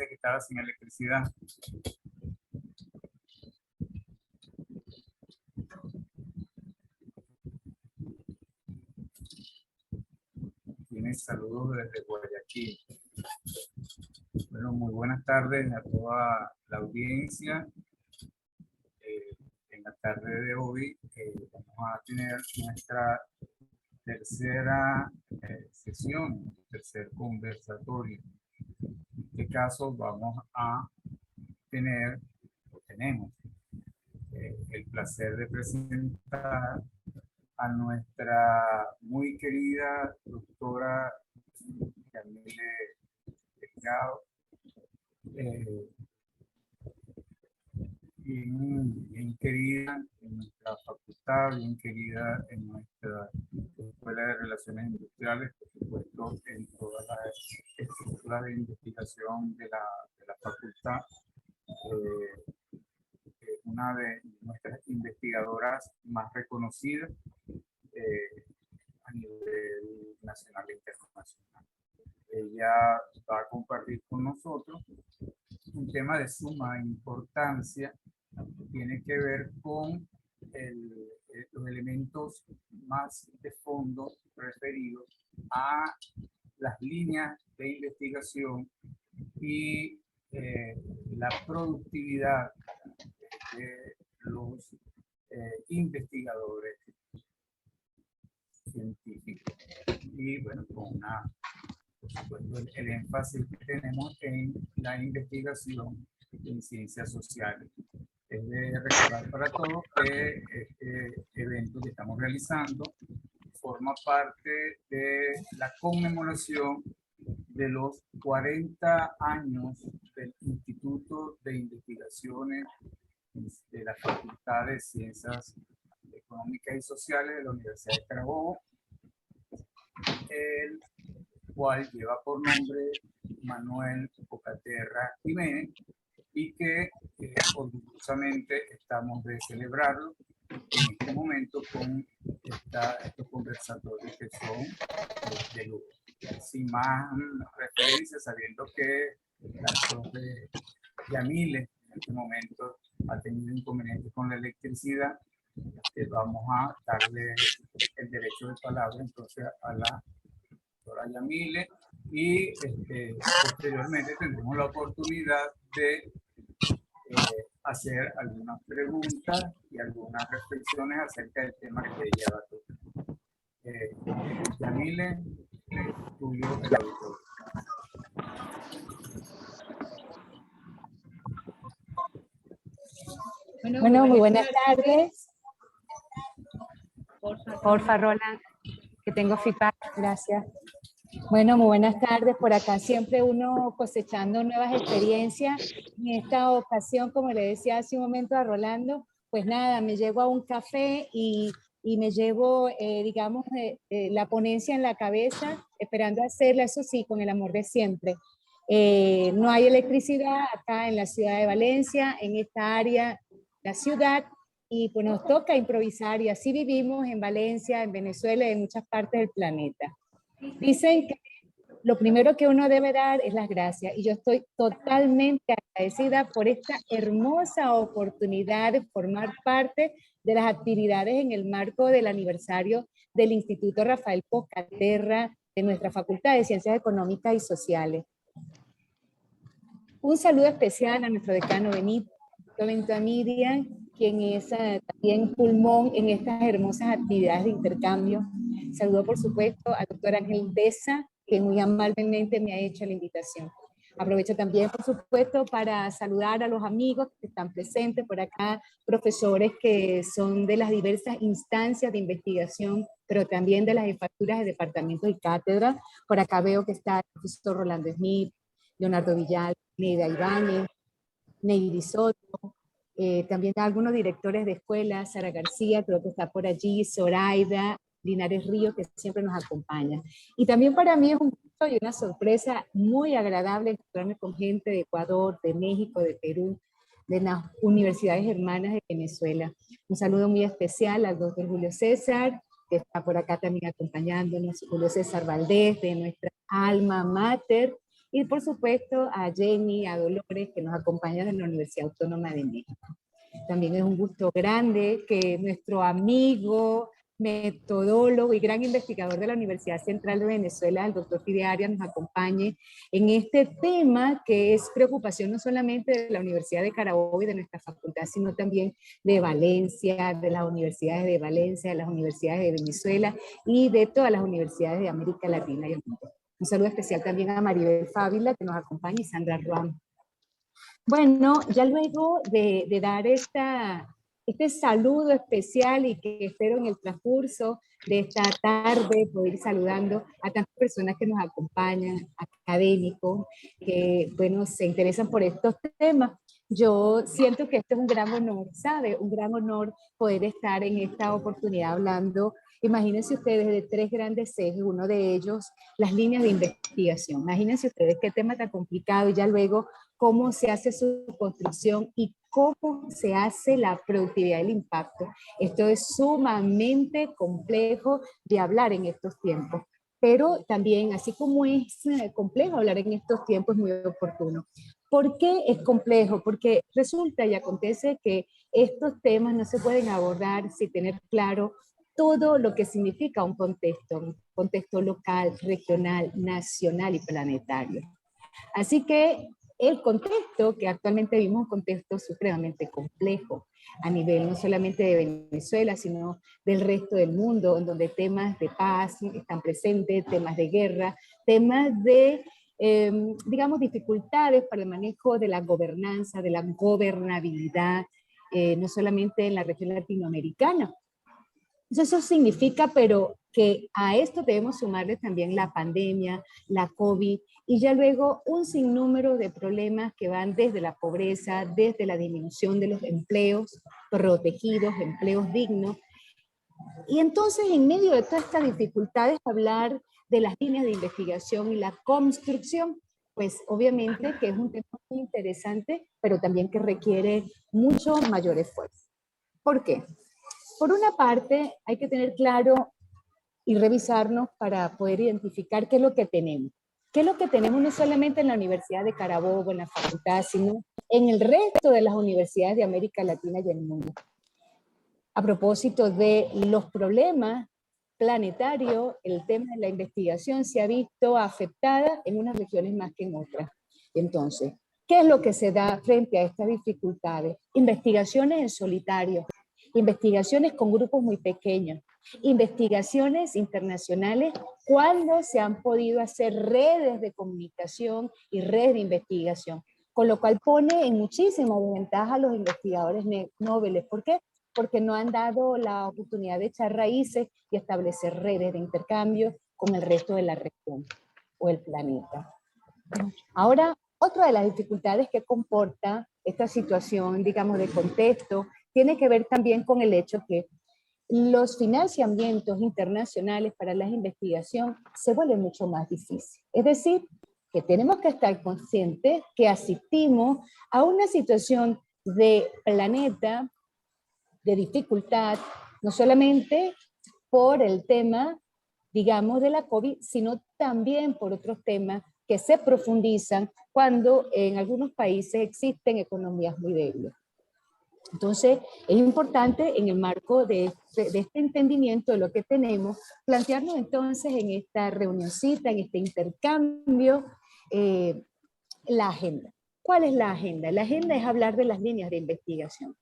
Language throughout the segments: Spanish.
Dice que estaba sin electricidad. Tiene saludos desde Guayaquil. Bueno, muy buenas tardes a toda la audiencia. En la tarde de hoy vamos a tener nuestra tercera sesión, tercer conversatorio. En este caso vamos a tener, o tenemos, el placer de presentar a nuestra muy querida doctora Yamile Delgado, bien querida en nuestra facultad, bien querida en nuestra Escuela de Relaciones Industriales, por supuesto en todas las estructuras de investigación de la facultad. Una de nuestras investigadoras más reconocidas a nivel nacional e internacional. Ella va a compartir con nosotros un tema de suma importancia que tiene que ver con los elementos más de fondo referidos a las líneas de investigación y la productividad de los investigadores científicos. Y bueno, con por supuesto, el énfasis que tenemos en la investigación en ciencias sociales. Es de recordar para todos que este evento que estamos realizando forma parte de la conmemoración de los 40 años del Instituto de Investigaciones de la Facultad de Ciencias Económicas y Sociales de la Universidad de Carabobo, el cual lleva por nombre Manuel Ocaterra Jiménez, y que orgullosamente estamos de celebrarlo en este momento con estos conversatorios que son de lujo. Sin más referencias, sabiendo que la profe Yamile en este momento ha tenido inconvenientes con la electricidad, vamos a darle el derecho de palabra entonces a la doctora Yamile, y posteriormente tendremos la oportunidad de hacer algunas preguntas y algunas reflexiones acerca del tema que ella va a tocar. Yamile, tuyo el auditorio. Bueno, muy buenas tardes. Porfa, Roland, que tengo feedback, gracias. Bueno, muy buenas tardes. Por acá siempre uno cosechando nuevas experiencias. En esta ocasión, como le decía hace un momento a Rolando, pues nada, me llevo a un café y me llevo, digamos, la ponencia en la cabeza, esperando hacerla, eso sí, con el amor de siempre. No hay electricidad acá en la ciudad de Valencia, en esta área, la ciudad, y pues nos toca improvisar, y así vivimos en Valencia, en Venezuela y en muchas partes del planeta. Dicen que lo primero que uno debe dar es las gracias, y yo estoy totalmente agradecida por esta hermosa oportunidad de formar parte de las actividades en el marco del aniversario del Instituto Rafael Ocaterra de nuestra Facultad de Ciencias Económicas y Sociales. Un saludo especial a nuestro decano Benito, a Miriam, quien es también pulmón en estas hermosas actividades de intercambio. Saludo, por supuesto, al doctor Ángel Deza, que muy amablemente me ha hecho la invitación. Aprovecho también, por supuesto, para saludar a los amigos que están presentes por acá, profesores que son de las diversas instancias de investigación, pero también de las jefaturas de departamentos y cátedras. Por acá veo que está el profesor Rolando Smith, Leonardo Villal, Neida Ibáñez, Neyri Soto, también algunos directores de escuelas, Sara García, creo que está por allí, Zoraida, Linares Ríos, que siempre nos acompaña. Y también para mí es un gusto y una sorpresa muy agradable encontrarme con gente de Ecuador, de México, de Perú, de las universidades hermanas de Venezuela. Un saludo muy especial al doctor Julio César, que está por acá también acompañándonos, Julio César Valdés, de nuestra alma mater, y por supuesto a Jenny, a Dolores, que nos acompañan en la Universidad Autónoma de México. También es un gusto grande que nuestro amigo, metodólogo y gran investigador de la Universidad Central de Venezuela, el doctor Fide Arias, nos acompañe en este tema que es preocupación no solamente de la Universidad de Carabobo y de nuestra facultad, sino también de Valencia, de las universidades de Valencia, de las universidades de Venezuela y de todas las universidades de América Latina y el mundo. Un saludo especial también a Maribel Fávila, que nos acompaña, y Sandra Ruam. Bueno, ya luego de dar este saludo especial y que espero en el transcurso de esta tarde poder ir saludando a tantas personas que nos acompañan, académicos, que, bueno, se interesan por estos temas. Yo siento que esto es un gran honor, ¿sabe? Un gran honor poder estar en esta oportunidad hablando. Imagínense ustedes de tres grandes ejes, uno de ellos, las líneas de investigación. Imagínense ustedes qué tema tan complicado y ya luego cómo se hace su construcción y cómo se hace la productividad del impacto. Esto es sumamente complejo de hablar en estos tiempos, pero también, así como es complejo hablar en estos tiempos, es muy oportuno. ¿Por qué es complejo? Porque resulta y acontece que estos temas no se pueden abordar sin tener claro todo lo que significa un contexto local, regional, nacional y planetario. Así que el contexto que actualmente vivimos es un contexto supremamente complejo a nivel no solamente de Venezuela, sino del resto del mundo, en donde temas de paz están presentes, temas de guerra, temas de, digamos, dificultades para el manejo de la gobernanza, de la gobernabilidad, no solamente en la región latinoamericana. Entonces eso significa, pero que a esto debemos sumarle también la pandemia, la COVID, y ya luego un sinnúmero de problemas que van desde la pobreza, desde la disminución de los empleos protegidos, empleos dignos. Y entonces, en medio de todas estas dificultades, hablar de las líneas de investigación y la construcción, pues obviamente que es un tema muy interesante, pero también que requiere mucho mayor esfuerzo. ¿Por qué? Por una parte, hay que tener claro y revisarnos para poder identificar qué es lo que tenemos. ¿Qué es lo que tenemos no solamente en la Universidad de Carabobo, en la facultad, sino en el resto de las universidades de América Latina y el mundo? A propósito de los problemas planetarios, el tema de la investigación se ha visto afectada en unas regiones más que en otras. Entonces, ¿qué es lo que se da frente a estas dificultades? Investigaciones en solitario, investigaciones con grupos muy pequeños, investigaciones internacionales cuando se han podido hacer redes de comunicación y redes de investigación, con lo cual pone en muchísima desventaja a los investigadores nobles. ¿Por qué? Porque no han dado la oportunidad de echar raíces y establecer redes de intercambio con el resto de la región o el planeta. Ahora, otra de las dificultades que comporta esta situación, digamos, de contexto, tiene que ver también con el hecho que los financiamientos internacionales para la investigación se vuelven mucho más difíciles. Es decir, que tenemos que estar conscientes que asistimos a una situación de planeta, de dificultad, no solamente por el tema, digamos, de la COVID, sino también por otros temas que se profundizan cuando en algunos países existen economías muy débiles. Entonces, es importante en el marco de este entendimiento de lo que tenemos, plantearnos entonces en esta reunioncita, en este intercambio, la agenda. ¿Cuál es la agenda? La agenda es hablar de las líneas de investigación.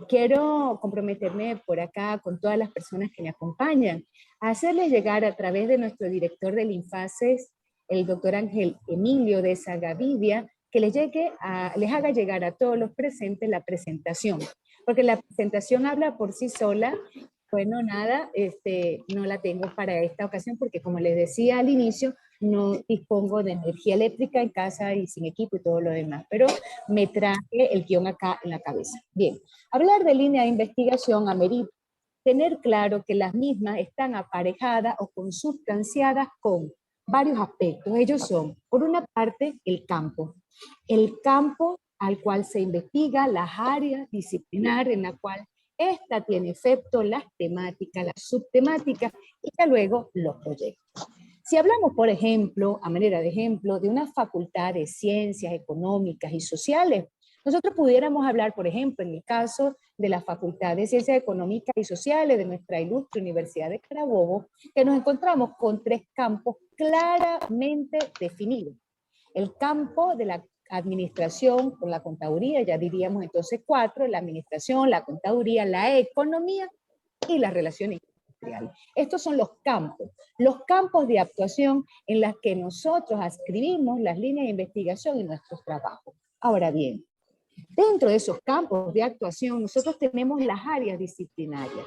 Quiero comprometerme por acá con todas las personas que me acompañan, a hacerles llegar a través de nuestro director del INFACES, el doctor Ángel Emilio de Gavidia, que les haga llegar a todos los presentes la presentación, porque la presentación habla por sí sola. Bueno, nada, no la tengo para esta ocasión porque, como les decía al inicio, no dispongo de energía eléctrica en casa y sin equipo y todo lo demás, pero me traje el guión acá en la cabeza. Bien, hablar de línea de investigación amerita tener claro que las mismas están aparejadas o consubstanciadas con varios aspectos. Ellos son, por una parte, el campo al cual se investiga, las áreas disciplinares en la cual esta tiene efecto, las temáticas, las subtemáticas y ya luego los proyectos. Si hablamos, por ejemplo, a manera de ejemplo, de una facultad de ciencias económicas y sociales, nosotros pudiéramos hablar, por ejemplo, en el caso de la Facultad de Ciencias Económicas y Sociales de nuestra ilustre Universidad de Carabobo, que nos encontramos con 3 campos claramente definidos. El campo de la administración con la contaduría, ya diríamos entonces 4, la administración, la contaduría, la economía y las relaciones industriales. Estos son los campos de actuación en las que nosotros adscribimos las líneas de investigación en nuestros trabajos. Ahora bien, dentro de esos campos de actuación nosotros tenemos las áreas disciplinarias.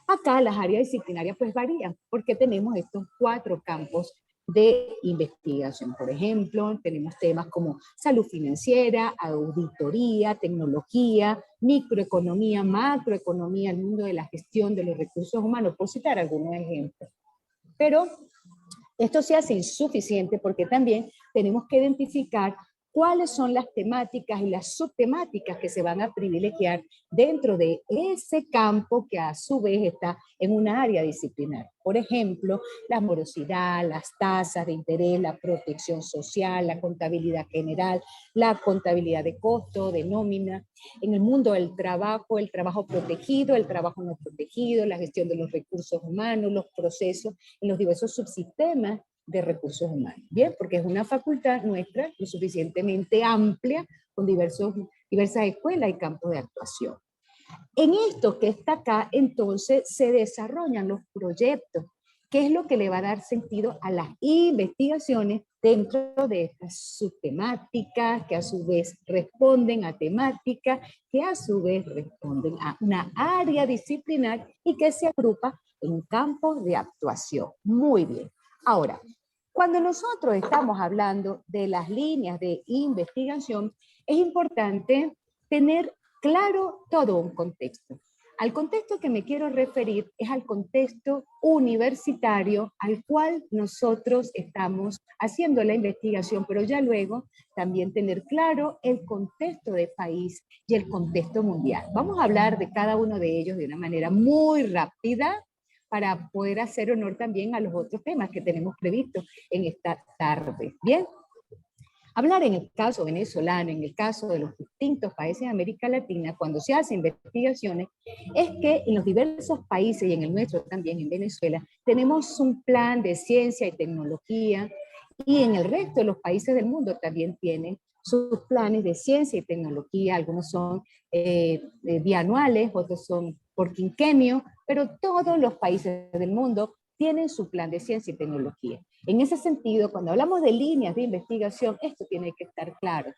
Acá las áreas disciplinarias pues varían porque tenemos estos 4 campos de investigación. Por ejemplo, tenemos temas como salud financiera, auditoría, tecnología, microeconomía, macroeconomía, el mundo de la gestión de los recursos humanos, por citar algunos ejemplos. Pero esto se hace insuficiente porque también tenemos que identificar cuáles son las temáticas y las subtemáticas que se van a privilegiar dentro de ese campo que a su vez está en una área disciplinar. Por ejemplo, la morosidad, las tasas de interés, la protección social, la contabilidad general, la contabilidad de costo, de nómina. En el mundo del trabajo, el trabajo protegido, el trabajo no protegido, la gestión de los recursos humanos, los procesos en los diversos subsistemas de recursos humanos. Bien, porque es una facultad nuestra lo suficientemente amplia con diversas escuelas y campos de actuación. En esto que está acá, entonces, se desarrollan los proyectos, que es lo que le va a dar sentido a las investigaciones dentro de estas subtemáticas, que a su vez responden a temáticas, que a su vez responden a una área disciplinar y que se agrupa en campos de actuación. Muy bien. Ahora, cuando nosotros estamos hablando de las líneas de investigación, es importante tener claro todo un contexto. Al contexto que me quiero referir es al contexto universitario al cual nosotros estamos haciendo la investigación, pero ya luego también tener claro el contexto de país y el contexto mundial. Vamos a hablar de cada uno de ellos de una manera muy rápida para poder hacer honor también a los otros temas que tenemos previstos en esta tarde. Bien. Hablar en el caso venezolano, en el caso de los distintos países de América Latina, cuando se hacen investigaciones, es que en los diversos países, y en el nuestro también, en Venezuela, tenemos un plan de ciencia y tecnología, y en el resto de los países del mundo también tienen sus planes de ciencia y tecnología. Algunos son bianuales, otros son por quinquenio, pero todos los países del mundo tienen su plan de ciencia y tecnología. En ese sentido, cuando hablamos de líneas de investigación, esto tiene que estar claro.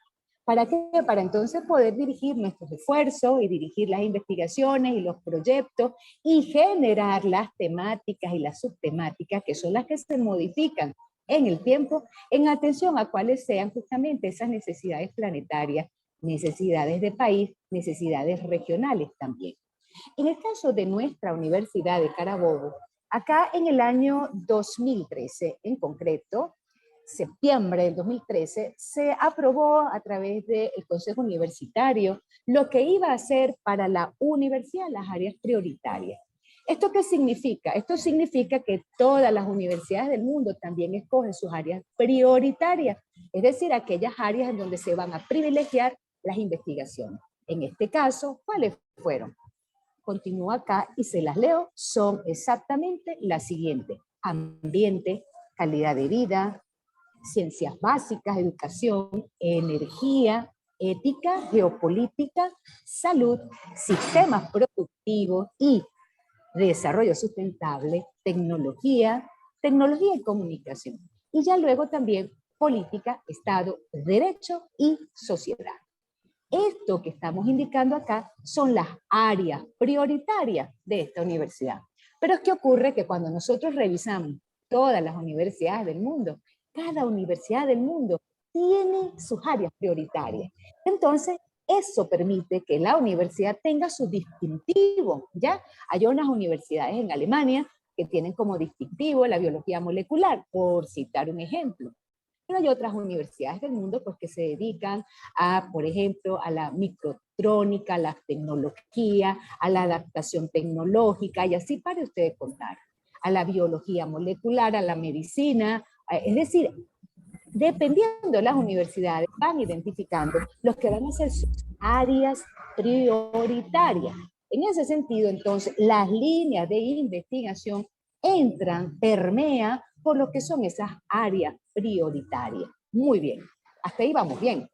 ¿Para qué? Para entonces poder dirigir nuestros esfuerzos y dirigir las investigaciones y los proyectos y generar las temáticas y las subtemáticas que son las que se modifican en el tiempo en atención a cuáles sean justamente esas necesidades planetarias, necesidades de país, necesidades regionales también. En el caso de nuestra Universidad de Carabobo, acá en el año 2013, en concreto, septiembre del 2013, se aprobó a través del Consejo Universitario lo que iba a ser para la universidad las áreas prioritarias. ¿Esto qué significa? Esto significa que todas las universidades del mundo también escogen sus áreas prioritarias, es decir, aquellas áreas en donde se van a privilegiar las investigaciones. En este caso, ¿cuáles fueron? Continúo acá y se las leo, son exactamente las siguientes: ambiente, calidad de vida, ciencias básicas, educación, energía, ética, geopolítica, salud, sistemas productivos y desarrollo sustentable, tecnología y comunicación. Y ya luego también política, Estado, derecho y sociedad. Esto que estamos indicando acá son las áreas prioritarias de esta universidad. Pero es que ocurre que cuando nosotros revisamos todas las universidades del mundo, cada universidad del mundo tiene sus áreas prioritarias. Entonces, eso permite que la universidad tenga su distintivo, ¿ya? Hay unas universidades en Alemania que tienen como distintivo la biología molecular, por citar un ejemplo. Pero hay otras universidades del mundo pues, que se dedican a, por ejemplo, a la microtrónica, a la tecnología, a la adaptación tecnológica, y así para ustedes contar. a la biología molecular, a la medicina, es decir, dependiendo de las universidades, van identificando los que van a ser sus áreas prioritarias. En ese sentido, entonces, las líneas de investigación entran, permean por lo que son esas áreas prioritarias. Muy bien, hasta ahí vamos bien.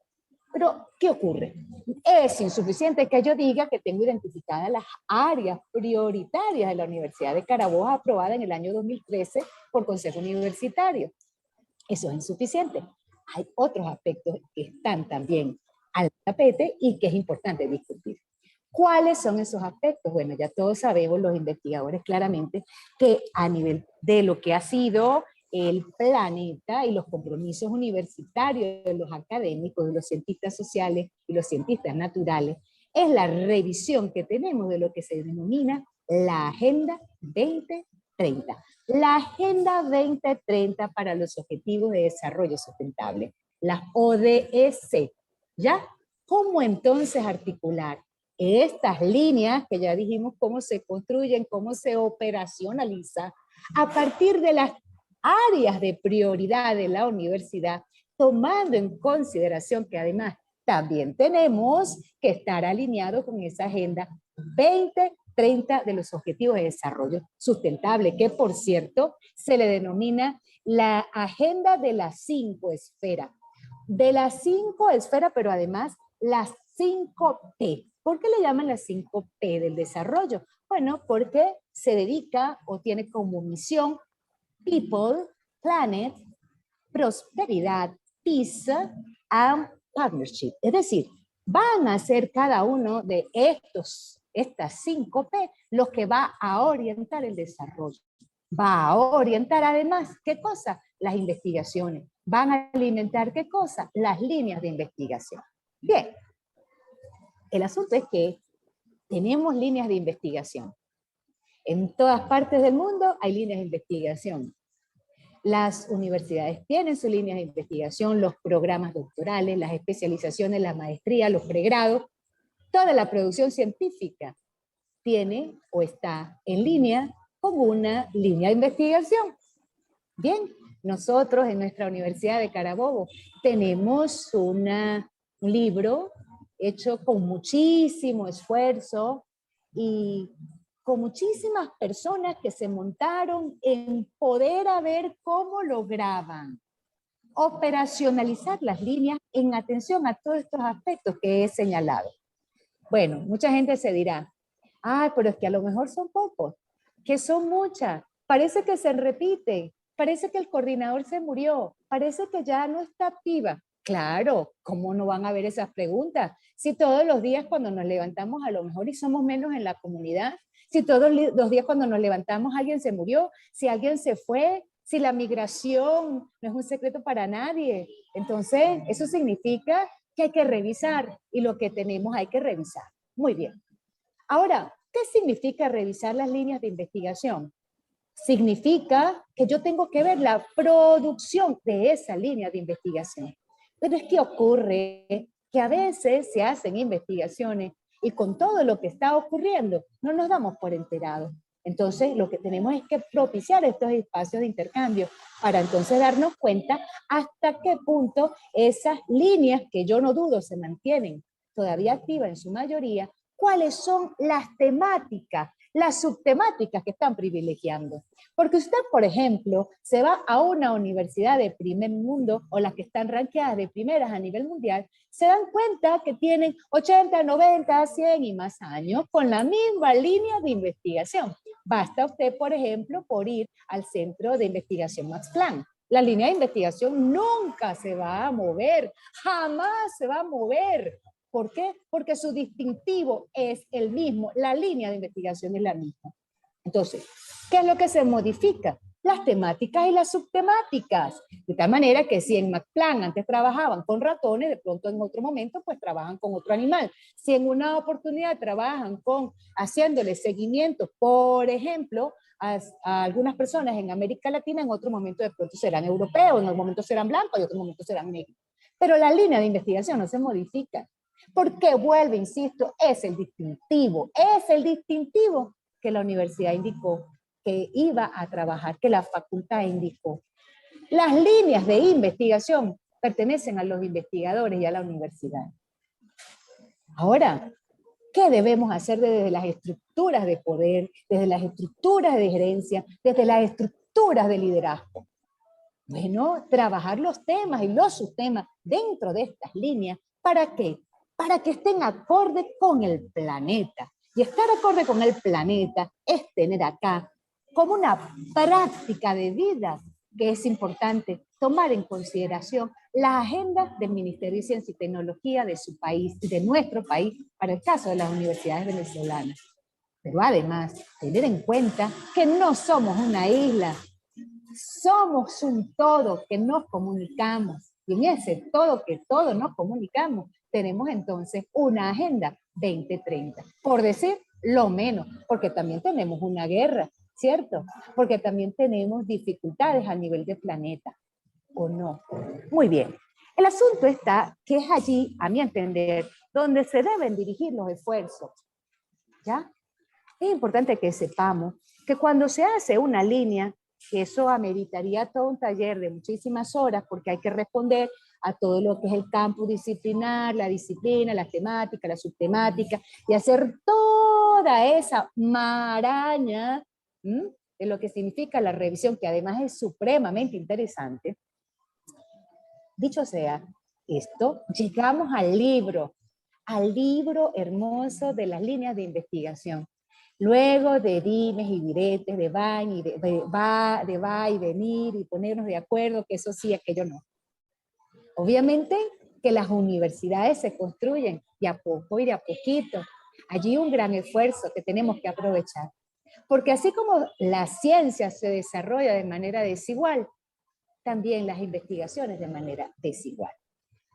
Pero, ¿qué ocurre? Es insuficiente que yo diga que tengo identificadas las áreas prioritarias de la Universidad de Carabobo, aprobada en el año 2013 por Consejo Universitario. Eso es insuficiente. Hay otros aspectos que están también al tapete y que es importante discutir. ¿Cuáles son esos aspectos? Bueno, ya todos sabemos, los investigadores claramente, que a nivel de lo que ha sido el planeta y los compromisos universitarios de los académicos, de los cientistas sociales y los cientistas naturales, es la revisión que tenemos de lo que se denomina la Agenda 2030. La Agenda 2030 para los Objetivos de Desarrollo Sustentable, las ODS, ¿ya? ¿Cómo entonces articular estas líneas que ya dijimos cómo se construyen, cómo se operacionaliza a partir de las áreas de prioridad de la universidad, tomando en consideración que además también tenemos que estar alineados con esa Agenda 2030 de los Objetivos de Desarrollo Sustentable, que por cierto se le denomina la Agenda de las 5 esferas. De las 5 esferas, pero además las 5P. ¿Por qué le llaman las 5P del desarrollo? Bueno, porque se dedica o tiene como misión People, Planet, Prosperidad, Peace and Partnership. Es decir, van a ser cada uno de estas 5P los que va a orientar el desarrollo. Va a orientar además, ¿qué cosa? Las investigaciones. Van a alimentar, ¿qué cosa? Las líneas de investigación. Bien, el asunto es que tenemos líneas de investigación. En todas partes del mundo hay líneas de investigación. Las universidades tienen sus líneas de investigación, los programas doctorales, las especializaciones, la maestría, los pregrados. Toda la producción científica tiene o está en línea con una línea de investigación. Bien, nosotros en nuestra Universidad de Carabobo tenemos un libro hecho con muchísimo esfuerzo y con muchísimas personas que se montaron en poder a ver cómo lograban operacionalizar las líneas en atención a todos estos aspectos que he señalado. Bueno, mucha gente se dirá, pero es que a lo mejor son pocos, que son muchas, parece que se repiten, parece que el coordinador se murió, parece que ya no está activa. Claro, ¿cómo no van a haber esas preguntas? Si todos los días cuando nos levantamos a lo mejor y somos menos en la comunidad, si todos los días cuando nos levantamos alguien se murió, si alguien se fue, si la migración no es un secreto para nadie. Entonces, eso significa que hay que revisar y lo que tenemos hay que revisar. Muy bien. Ahora, ¿qué significa revisar las líneas de investigación? Significa que yo tengo que ver la producción de esa línea de investigación. Pero es que ocurre que a veces se hacen investigaciones y con todo lo que está ocurriendo no nos damos por enterados. Entonces, lo que tenemos es que propiciar estos espacios de intercambio para entonces darnos cuenta hasta qué punto esas líneas, que yo no dudo se mantienen todavía activas en su mayoría, cuáles son las temáticas, las subtemáticas que están privilegiando. Porque usted, por ejemplo, se va a una universidad de primer mundo o las que están rankeadas de primeras a nivel mundial, se dan cuenta que tienen 80, 90, 100 y más años con la misma línea de investigación. Basta usted, por ejemplo, por ir al Centro de Investigación Max Planck. La línea de investigación nunca se va a mover, jamás se va a mover. ¿Por qué? Porque su distintivo es el mismo, la línea de investigación es la misma. Entonces, ¿qué es lo que se modifica? Las temáticas y las subtemáticas. De tal manera que si en Max Planck antes trabajaban con ratones, de pronto en otro momento pues trabajan con otro animal. Si en una oportunidad trabajan haciéndole seguimiento, por ejemplo, a algunas personas en América Latina, en otro momento de pronto serán europeos, en otro momento serán blancos y en otro momento serán negros. Pero la línea de investigación no se modifica. Porque vuelve, insisto, es el distintivo que la universidad indicó que iba a trabajar, que la facultad indicó. Las líneas de investigación pertenecen a los investigadores y a la universidad. Ahora, ¿qué debemos hacer desde las estructuras de poder, desde las estructuras de gerencia, desde las estructuras de liderazgo? Bueno, trabajar los temas y los subtemas dentro de estas líneas. ¿Para qué? Para que estén acorde con el planeta. Y estar acorde con el planeta es tener acá como una práctica de vida que es importante tomar en consideración la agenda del Ministerio de Ciencia y Tecnología de su país y de nuestro país, para el caso de las universidades venezolanas. Pero además, tener en cuenta que no somos una isla, somos un todo que nos comunicamos. Y en ese todo que todos nos comunicamos, tenemos entonces una agenda 2030. Por decir lo menos, porque también tenemos una guerra, ¿cierto? Porque también tenemos dificultades a nivel de planeta, ¿o no? Muy bien. El asunto está que es allí, a mi entender, donde se deben dirigir los esfuerzos, ¿ya? Es importante que sepamos que cuando se hace una línea, que eso ameritaría todo un taller de muchísimas horas, porque hay que responder a todo lo que es el campo disciplinar, la disciplina, la temática, la subtemática, y hacer toda esa maraña de lo que significa la revisión, que además es supremamente interesante. Dicho sea esto, llegamos al libro hermoso de las líneas de investigación. Luego de dimes y diretes, de va y venir y ponernos de acuerdo, que eso sí, aquello no. Obviamente que las universidades se construyen de a poco y de a poquito. Allí un gran esfuerzo que tenemos que aprovechar. Porque así como la ciencia se desarrolla de manera desigual, también las investigaciones de manera desigual.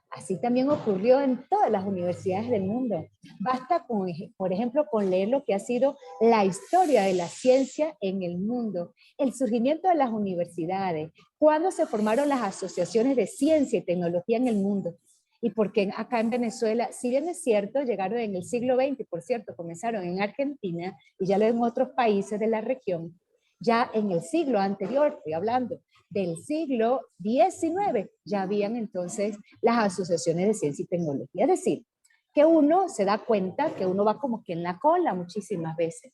Así también ocurrió en todas las universidades del mundo. Basta, con, por ejemplo, con leer lo que ha sido la historia de la ciencia en el mundo, el surgimiento de las universidades, cuándo se formaron las asociaciones de ciencia y tecnología en el mundo. Y porque acá en Venezuela, si bien es cierto, llegaron en el siglo XX, por cierto, comenzaron en Argentina y ya luego en otros países de la región, ya en el siglo anterior, estoy hablando del siglo XIX, ya habían entonces las asociaciones de ciencia y tecnología. Es decir, que uno se da cuenta que uno va como que en la cola muchísimas veces.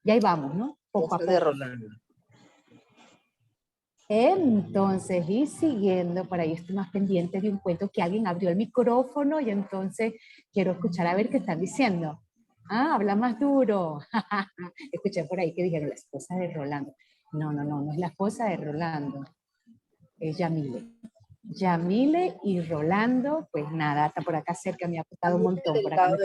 Y ahí vamos, ¿no? Poco a poco. Entonces, y siguiendo, por ahí estoy más pendiente de un cuento que alguien abrió el micrófono y entonces quiero escuchar a ver qué están diciendo. Ah, habla más duro. Escuché por ahí que dijeron la esposa de Rolando. No es la esposa de Rolando. Es Yamile. Yamile y Rolando, pues nada, está por acá cerca, me ha costado un montón. Por acá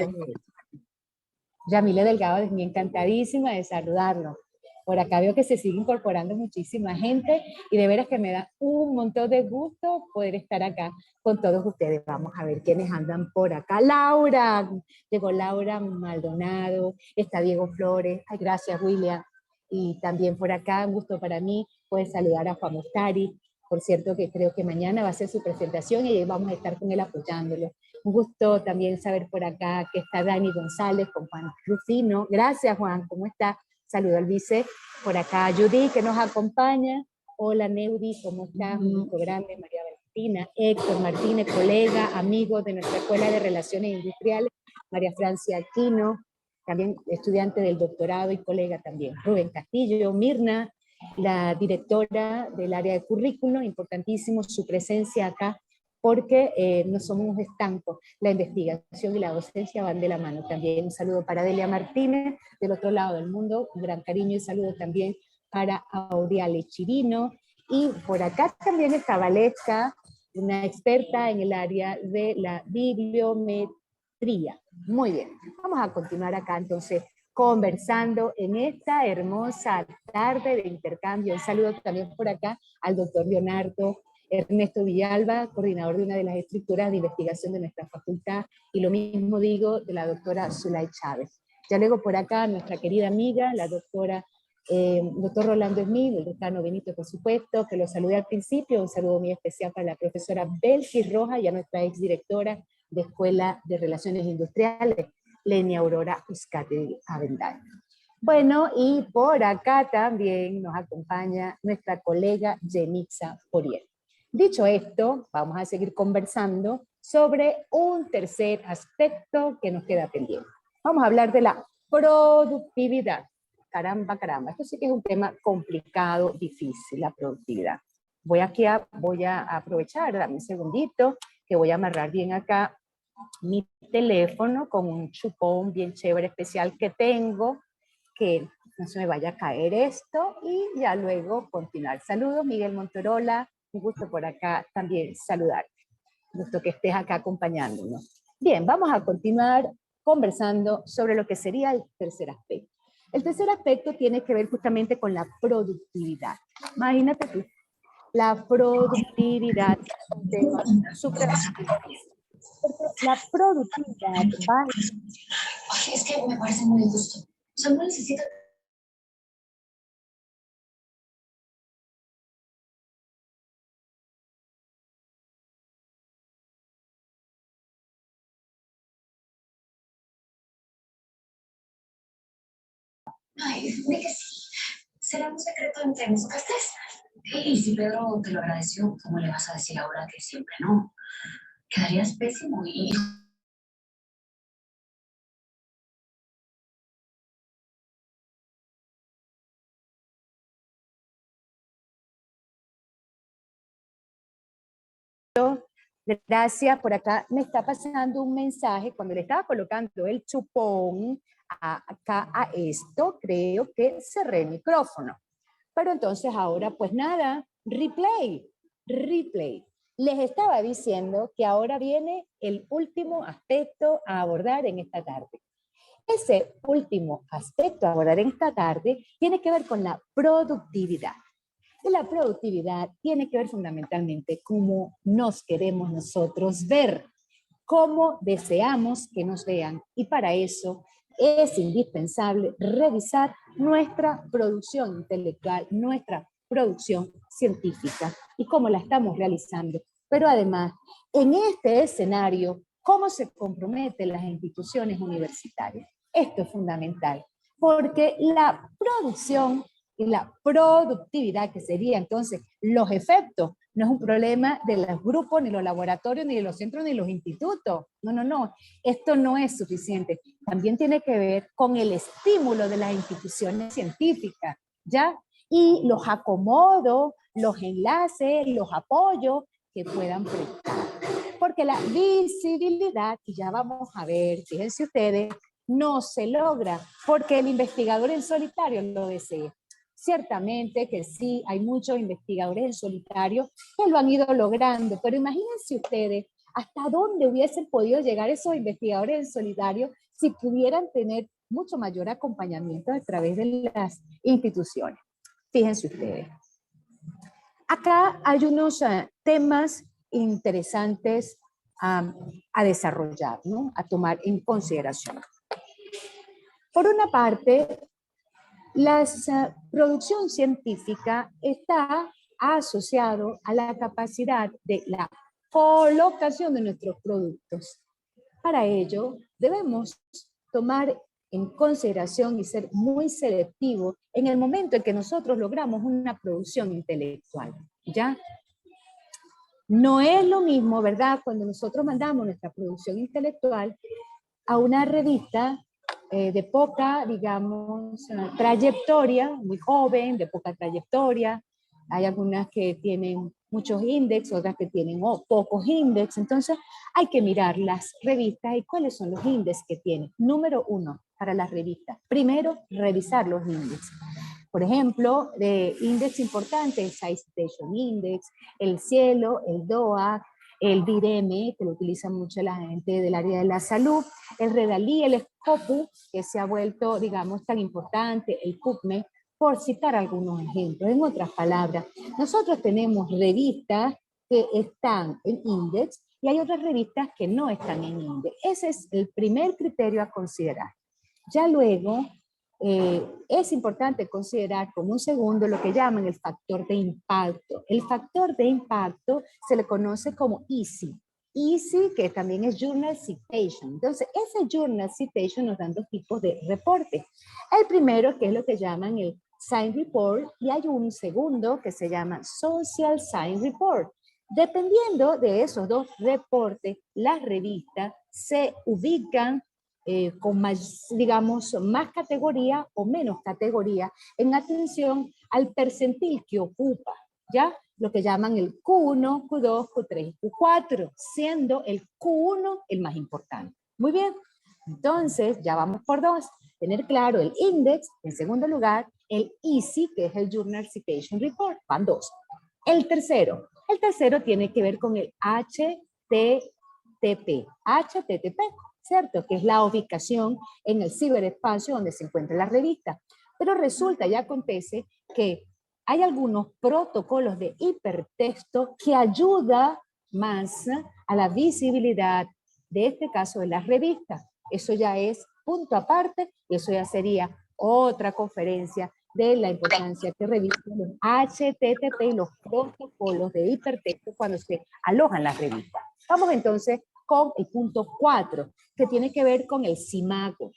Yamile Delgado, me encantadísima de saludarlo. Por acá veo que se sigue incorporando muchísima gente y de veras que me da un montón de gusto poder estar acá con todos ustedes. Vamos a ver quiénes andan por acá. Laura, llegó Laura Maldonado, está Diego Flores. Ay, gracias, William. Y también por acá, un gusto para mí poder saludar a Juan Mostari. Por cierto, que creo que mañana va a ser su presentación y ahí vamos a estar con él apoyándolo. Un gusto también saber por acá que está Dani González con Juan Rufino. Gracias, Juan, ¿cómo está? Saludo al vice. Por acá Judy, que nos acompaña. Hola, Neudi, ¿cómo estás? Un gusto grande. María Valentina, Héctor Martínez, colega, amigo de nuestra Escuela de Relaciones Industriales. María Francia Aquino, también estudiante del doctorado y colega también. Rubén Castillo, Mirna, la directora del área de currículo, importantísimo su presencia acá, porque no somos estancos, la investigación y la docencia van de la mano. También un saludo para Delia Martínez, del otro lado del mundo, un gran cariño y saludo también para Aureale Chirino, y por acá también está Valesca, una experta en el área de la bibliometría. Muy bien, vamos a continuar acá entonces conversando en esta hermosa tarde de intercambio. Un saludo también por acá al doctor Leonardo Ernesto Villalba, coordinador de una de las estructuras de investigación de nuestra facultad, y lo mismo digo de la doctora Zulay Chávez. Ya luego por acá nuestra querida amiga, la doctora doctor Rolando Smith, el decano Benito, por supuesto, que lo saludé al principio. Un saludo muy especial para la profesora Belkis Rojas y a nuestra exdirectora de Escuela de Relaciones Industriales, Lenia Aurora Uzcategui Avendaño. Bueno, y por acá también nos acompaña nuestra colega Yenixa Poriel. Dicho esto, vamos a seguir conversando sobre un tercer aspecto que nos queda pendiente. Vamos a hablar de la productividad. Caramba, caramba, esto sí que es un tema complicado, difícil, la productividad. Voy a aprovechar, dame un segundito, que voy a amarrar bien acá mi teléfono con un chupón bien chévere especial que tengo, que no se me vaya a caer esto, y ya luego continuar. Saludos, Miguel Montorola, un gusto por acá también saludarte. Gusto que estés acá acompañándonos. Bien, vamos a continuar conversando sobre lo que sería el tercer aspecto. El tercer aspecto tiene que ver justamente con la productividad. Imagínate tú, la productividad es un tema súper. La productividad va. Ay, es que me parece muy injusto. O sea, no necesita. Ay, de que sí. Será un secreto entre nosotras tres. Y si Pedro te lo agradeció, ¿cómo le vas a decir ahora que siempre no? Quedarías pésimo y Gracias, por acá me está pasando un mensaje cuando le estaba colocando el chupón acá a esto, creo que cerré el micrófono. Pero entonces ahora pues nada, replay. Les estaba diciendo que ahora viene el último aspecto a abordar en esta tarde. Ese último aspecto a abordar en esta tarde tiene que ver con la productividad. Y la productividad tiene que ver fundamentalmente cómo nos queremos nosotros ver, cómo deseamos que nos vean. Y para eso es indispensable revisar nuestra producción intelectual, nuestra producción científica y cómo la estamos realizando. Pero además, en este escenario, cómo se comprometen las instituciones universitarias. Esto es fundamental, porque la producción y la productividad, que sería entonces los efectos, no es un problema de los grupos, ni los laboratorios, ni de los centros, ni los institutos. No. Esto no es suficiente. También tiene que ver con el estímulo de las instituciones científicas, ¿ya? Y los acomodos, los enlaces, los apoyos que puedan prestar. Porque la visibilidad, y ya vamos a ver, fíjense ustedes, no se logra porque el investigador en solitario lo desea. Ciertamente que sí, hay muchos investigadores en solitario que lo han ido logrando, pero imagínense ustedes hasta dónde hubiesen podido llegar esos investigadores en solitario si pudieran tener mucho mayor acompañamiento a través de las instituciones. Fíjense ustedes. Acá hay unos temas interesantes a desarrollar, ¿no? A tomar en consideración. Por una parte, la producción científica está asociado a la capacidad de la colocación de nuestros productos. Para ello, debemos tomar en consideración y ser muy selectivos en el momento en que nosotros logramos una producción intelectual, ¿ya? No es lo mismo, ¿verdad?, cuando nosotros mandamos nuestra producción intelectual a una revista de poca, digamos, trayectoria, muy joven, de poca trayectoria. Hay algunas que tienen muchos índices, otras que tienen pocos índices. Entonces, hay que mirar las revistas y cuáles son los índices que tienen. Número 1, para las revistas. Primero, revisar los índices. Por ejemplo, de índices importantes, el Citation Index, el Cielo, el DOAC, el DIREME, que lo utiliza mucho la gente del área de la salud, el REDALI, el SCOPU, que se ha vuelto, digamos, tan importante, el PubMed, por citar algunos ejemplos. En otras palabras, nosotros tenemos revistas que están en índice y hay otras revistas que no están en índice. Ese es el primer criterio a considerar. Ya luego, es importante considerar como un segundo lo que llaman el factor de impacto. El factor de impacto se le conoce como EASY. EASY, que también es Journal Citation. Entonces, ese Journal Citation nos dan dos tipos de reporte. El primero, que es lo que llaman el Sign Report, y hay un segundo que se llama Social Sign Report. Dependiendo de esos dos reportes, las revistas se ubican con más, digamos, más categoría o menos categoría en atención al percentil que ocupa, ¿ya? Lo que llaman el Q1, Q2, Q3 y Q4, siendo el Q1 el más importante. Muy bien, entonces ya vamos por dos. Tener claro el index, en segundo lugar, el EASY, que es el Journal Citation Report, van dos. El tercero tiene que ver con el HTTP, ¿cierto? Que es la ubicación en el ciberespacio donde se encuentra la revista. Pero resulta y acontece que hay algunos protocolos de hipertexto que ayudan más a la visibilidad de este caso de las revistas. Eso ya es punto aparte y eso ya sería otra conferencia de la importancia que revisan los HTTP y los protocolos de hipertexto cuando se alojan las revistas. Vamos entonces con el punto 4, que tiene que ver con el CIMAGO.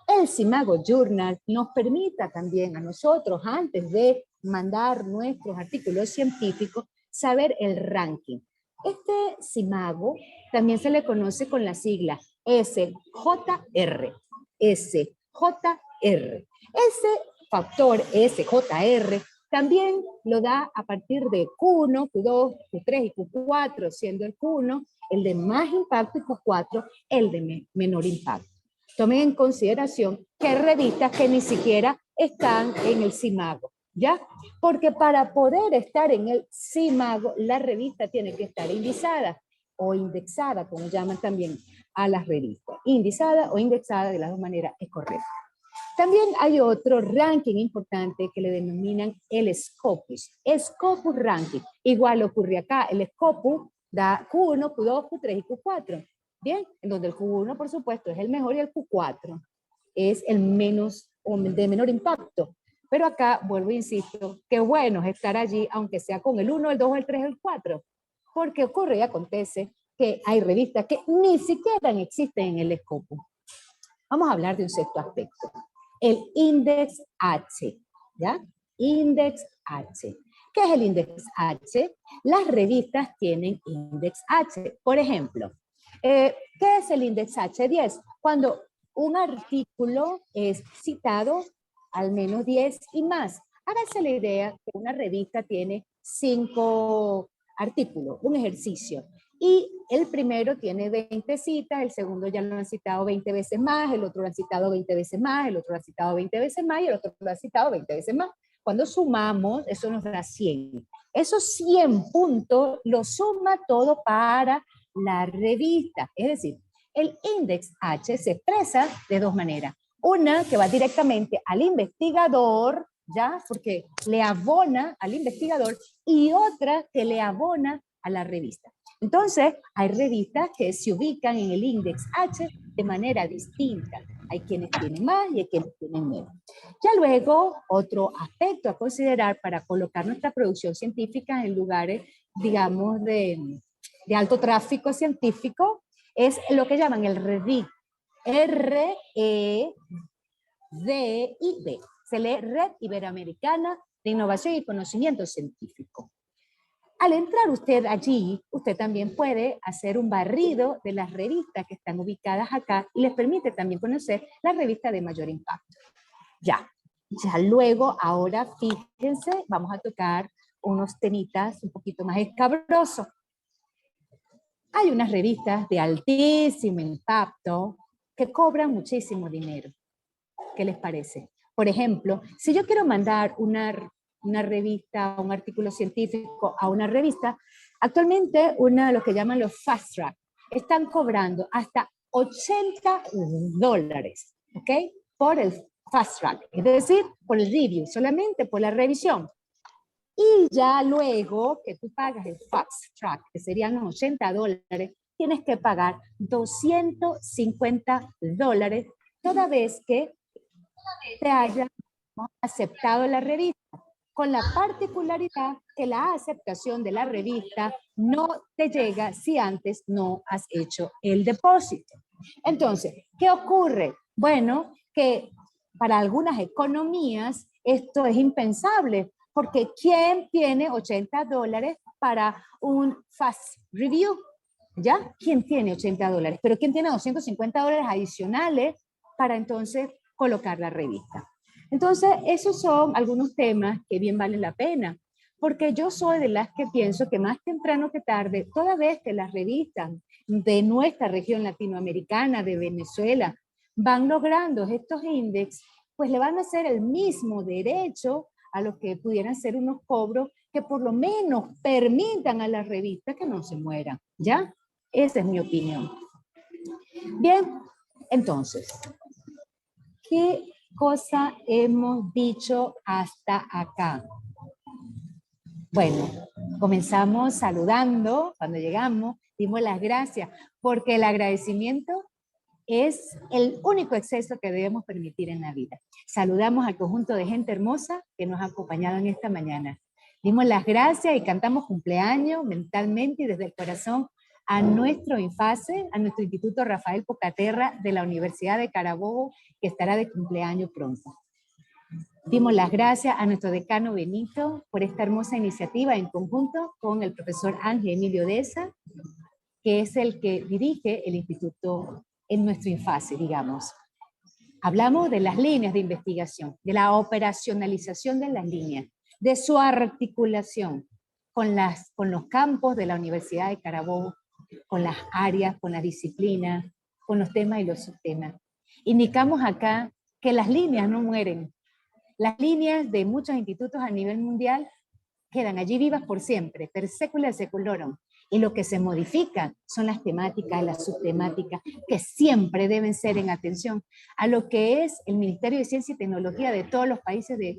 El CIMAGO Journal nos permite también a nosotros, antes de mandar nuestros artículos científicos, saber el ranking. Este CIMAGO también se le conoce con la sigla SJR. SJR. Ese factor SJR también lo da a partir de Q1, Q2, Q3 y Q4, siendo el Q1 el de más impacto y Q4 el de menor impacto. Tomen en consideración que hay revistas que ni siquiera están en el CIMAGO, ¿ya? Porque para poder estar en el CIMAGO, la revista tiene que estar indexada o indexada, como llaman también a las revistas. Indexada o indexada, de las dos maneras es correcto. También hay otro ranking importante que le denominan el Scopus. Scopus Ranking. Igual ocurre acá, el Scopus da Q1, Q2, Q3 y Q4. Bien, en donde el Q1, por supuesto, es el mejor y el Q4 es el menos o de menor impacto. Pero acá, vuelvo e insisto, qué bueno es estar allí, aunque sea con el 1, el 2, el 3, el 4. Porque ocurre y acontece que hay revistas que ni siquiera existen en el Scopus. Vamos a hablar de un sexto aspecto. El Index H, ¿ya? Index H. ¿Qué es el Index H? Las revistas tienen Index H. Por ejemplo, ¿qué es el Index H10? Cuando un artículo es citado al menos 10 y más. Háganse la idea que una revista tiene 5 artículos, un ejercicio. Y el primero tiene 20 citas, el segundo ya lo han citado 20 veces más, el otro lo han citado 20 veces más, el otro lo ha citado 20 veces más y el otro lo ha citado 20 veces más. Cuando sumamos, eso nos da 100. Esos 100 puntos lo suma todo para la revista. Es decir, el Index H se expresa de dos maneras. Una que va directamente al investigador, ¿ya? Porque le abona al investigador, y otra que le abona a la revista. Entonces, hay revistas que se ubican en el Index H de manera distinta. Hay quienes tienen más y hay quienes tienen menos. Ya luego, otro aspecto a considerar para colocar nuestra producción científica en lugares, digamos, de alto tráfico científico, es lo que llaman el REDIB. R-E-D-I-B. Se lee Red Iberoamericana de Innovación y Conocimiento Científico. Al entrar usted allí, usted también puede hacer un barrido de las revistas que están ubicadas acá y les permite también conocer la revista de mayor impacto. Ya luego, ahora fíjense, vamos a tocar unos temitas un poquito más escabrosos. Hay unas revistas de altísimo impacto que cobran muchísimo dinero. ¿Qué les parece? Por ejemplo, si yo quiero mandar una revista, un artículo científico a una revista, actualmente uno de los que llaman los fast track están cobrando hasta $80, ¿ok? Por el fast track, es decir, por el review, solamente por la revisión. Y ya luego que tú pagas el fast track, que serían los $80, tienes que pagar $250 toda vez que te haya aceptado la revista. con la particularidad que la aceptación de la revista no te llega si antes no has hecho el depósito. Entonces, ¿qué ocurre? Bueno, que para algunas economías esto es impensable, porque ¿quién tiene $80 para un fast review? ¿Ya? ¿Quién tiene $80? Pero ¿quién tiene $250 adicionales para entonces colocar la revista? Entonces, esos son algunos temas que bien valen la pena, porque yo soy de las que pienso que más temprano que tarde, toda vez que las revistas de nuestra región latinoamericana, de Venezuela, van logrando estos índices, pues le van a hacer el mismo derecho a lo que pudieran ser unos cobros que por lo menos permitan a las revistas que no se mueran, ¿ya? Esa es mi opinión. Bien, entonces, ¿qué cosa hemos dicho hasta acá? Bueno, comenzamos saludando cuando llegamos, dimos las gracias, porque el agradecimiento es el único exceso que debemos permitir en la vida. Saludamos al conjunto de gente hermosa que nos ha acompañado en esta mañana. Dimos las gracias y cantamos cumpleaños mentalmente y desde el corazón a nuestro INFACE, a nuestro Instituto Rafael Pocaterra de la Universidad de Carabobo, que estará de cumpleaños pronto. Dimos las gracias a nuestro decano Benito por esta hermosa iniciativa en conjunto con el profesor Ángel Emilio Deza, que es el que dirige el instituto en nuestro INFACE, digamos. Hablamos de las líneas de investigación, de la operacionalización de las líneas, de su articulación con los campos de la Universidad de Carabobo, con las áreas, con las disciplinas, con los temas y los subtemas. Indicamos acá que las líneas no mueren. Las líneas de muchos institutos a nivel mundial quedan allí vivas por siempre, per secula seculorum. Y lo que se modifica son las temáticas, las subtemáticas, que siempre deben ser en atención a lo que es el Ministerio de Ciencia y Tecnología de todos los países de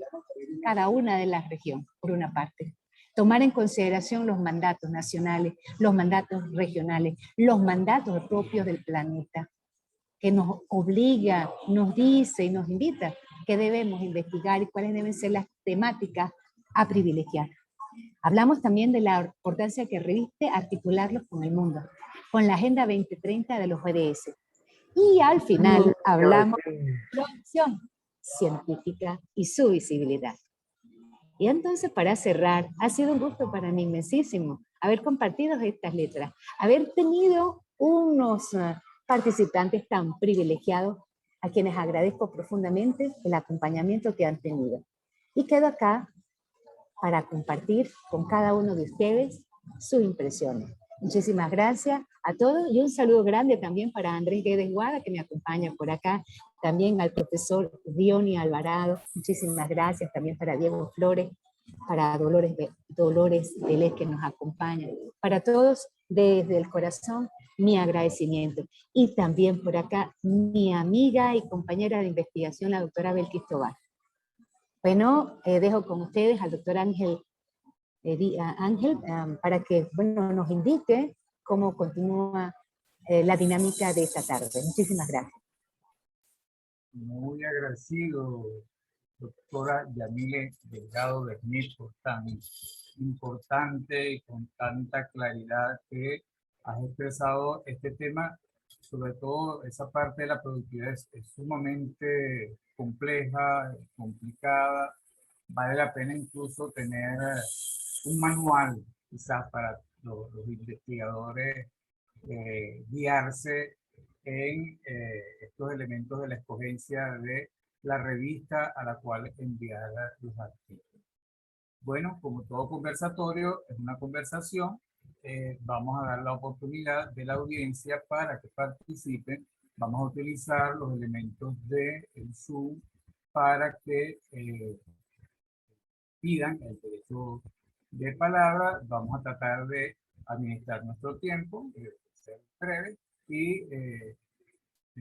cada una de las regiones, por una parte. Tomar en consideración los mandatos nacionales, los mandatos regionales, los mandatos propios del planeta, que nos obliga, nos dice y nos invita que debemos investigar y cuáles deben ser las temáticas a privilegiar. Hablamos también de la importancia que reviste articularlos con el mundo, con la Agenda 2030 de los ODS. Y al final hablamos de producción científica y su visibilidad. Y entonces, para cerrar, ha sido un gusto para mí inmensísimo haber compartido estas letras, haber tenido unos participantes tan privilegiados a quienes agradezco profundamente el acompañamiento que han tenido. Y quedo acá para compartir con cada uno de ustedes sus impresiones. Muchísimas gracias a todos y un saludo grande también para Andrés Guedes Guada, que me acompaña por acá, también al profesor Diony Alvarado, muchísimas gracias también para Diego Flores, para Dolores Vélez, que nos acompaña, para todos desde el corazón mi agradecimiento. Y también por acá mi amiga y compañera de investigación, la doctora Belkis Tobar. Bueno, dejo con ustedes al doctor Ángel, para que nos indique cómo continúa la dinámica de esta tarde. Muchísimas gracias. Muy agradecido, doctora Yamile Delgado Berniz, por tan importante y con tanta claridad que has expresado este tema. Sobre todo esa parte de la productividad es sumamente compleja, complicada. Vale la pena incluso tener un manual quizás para los investigadores guiarse en estos elementos de la escogencia de la revista a la cual enviar los artículos. Bueno, como todo conversatorio, es una conversación. Vamos a dar la oportunidad de la audiencia para que participen. Vamos a utilizar los elementos del Zoom para que pidan el derecho de palabra. Vamos a tratar de administrar nuestro tiempo, ser breve y de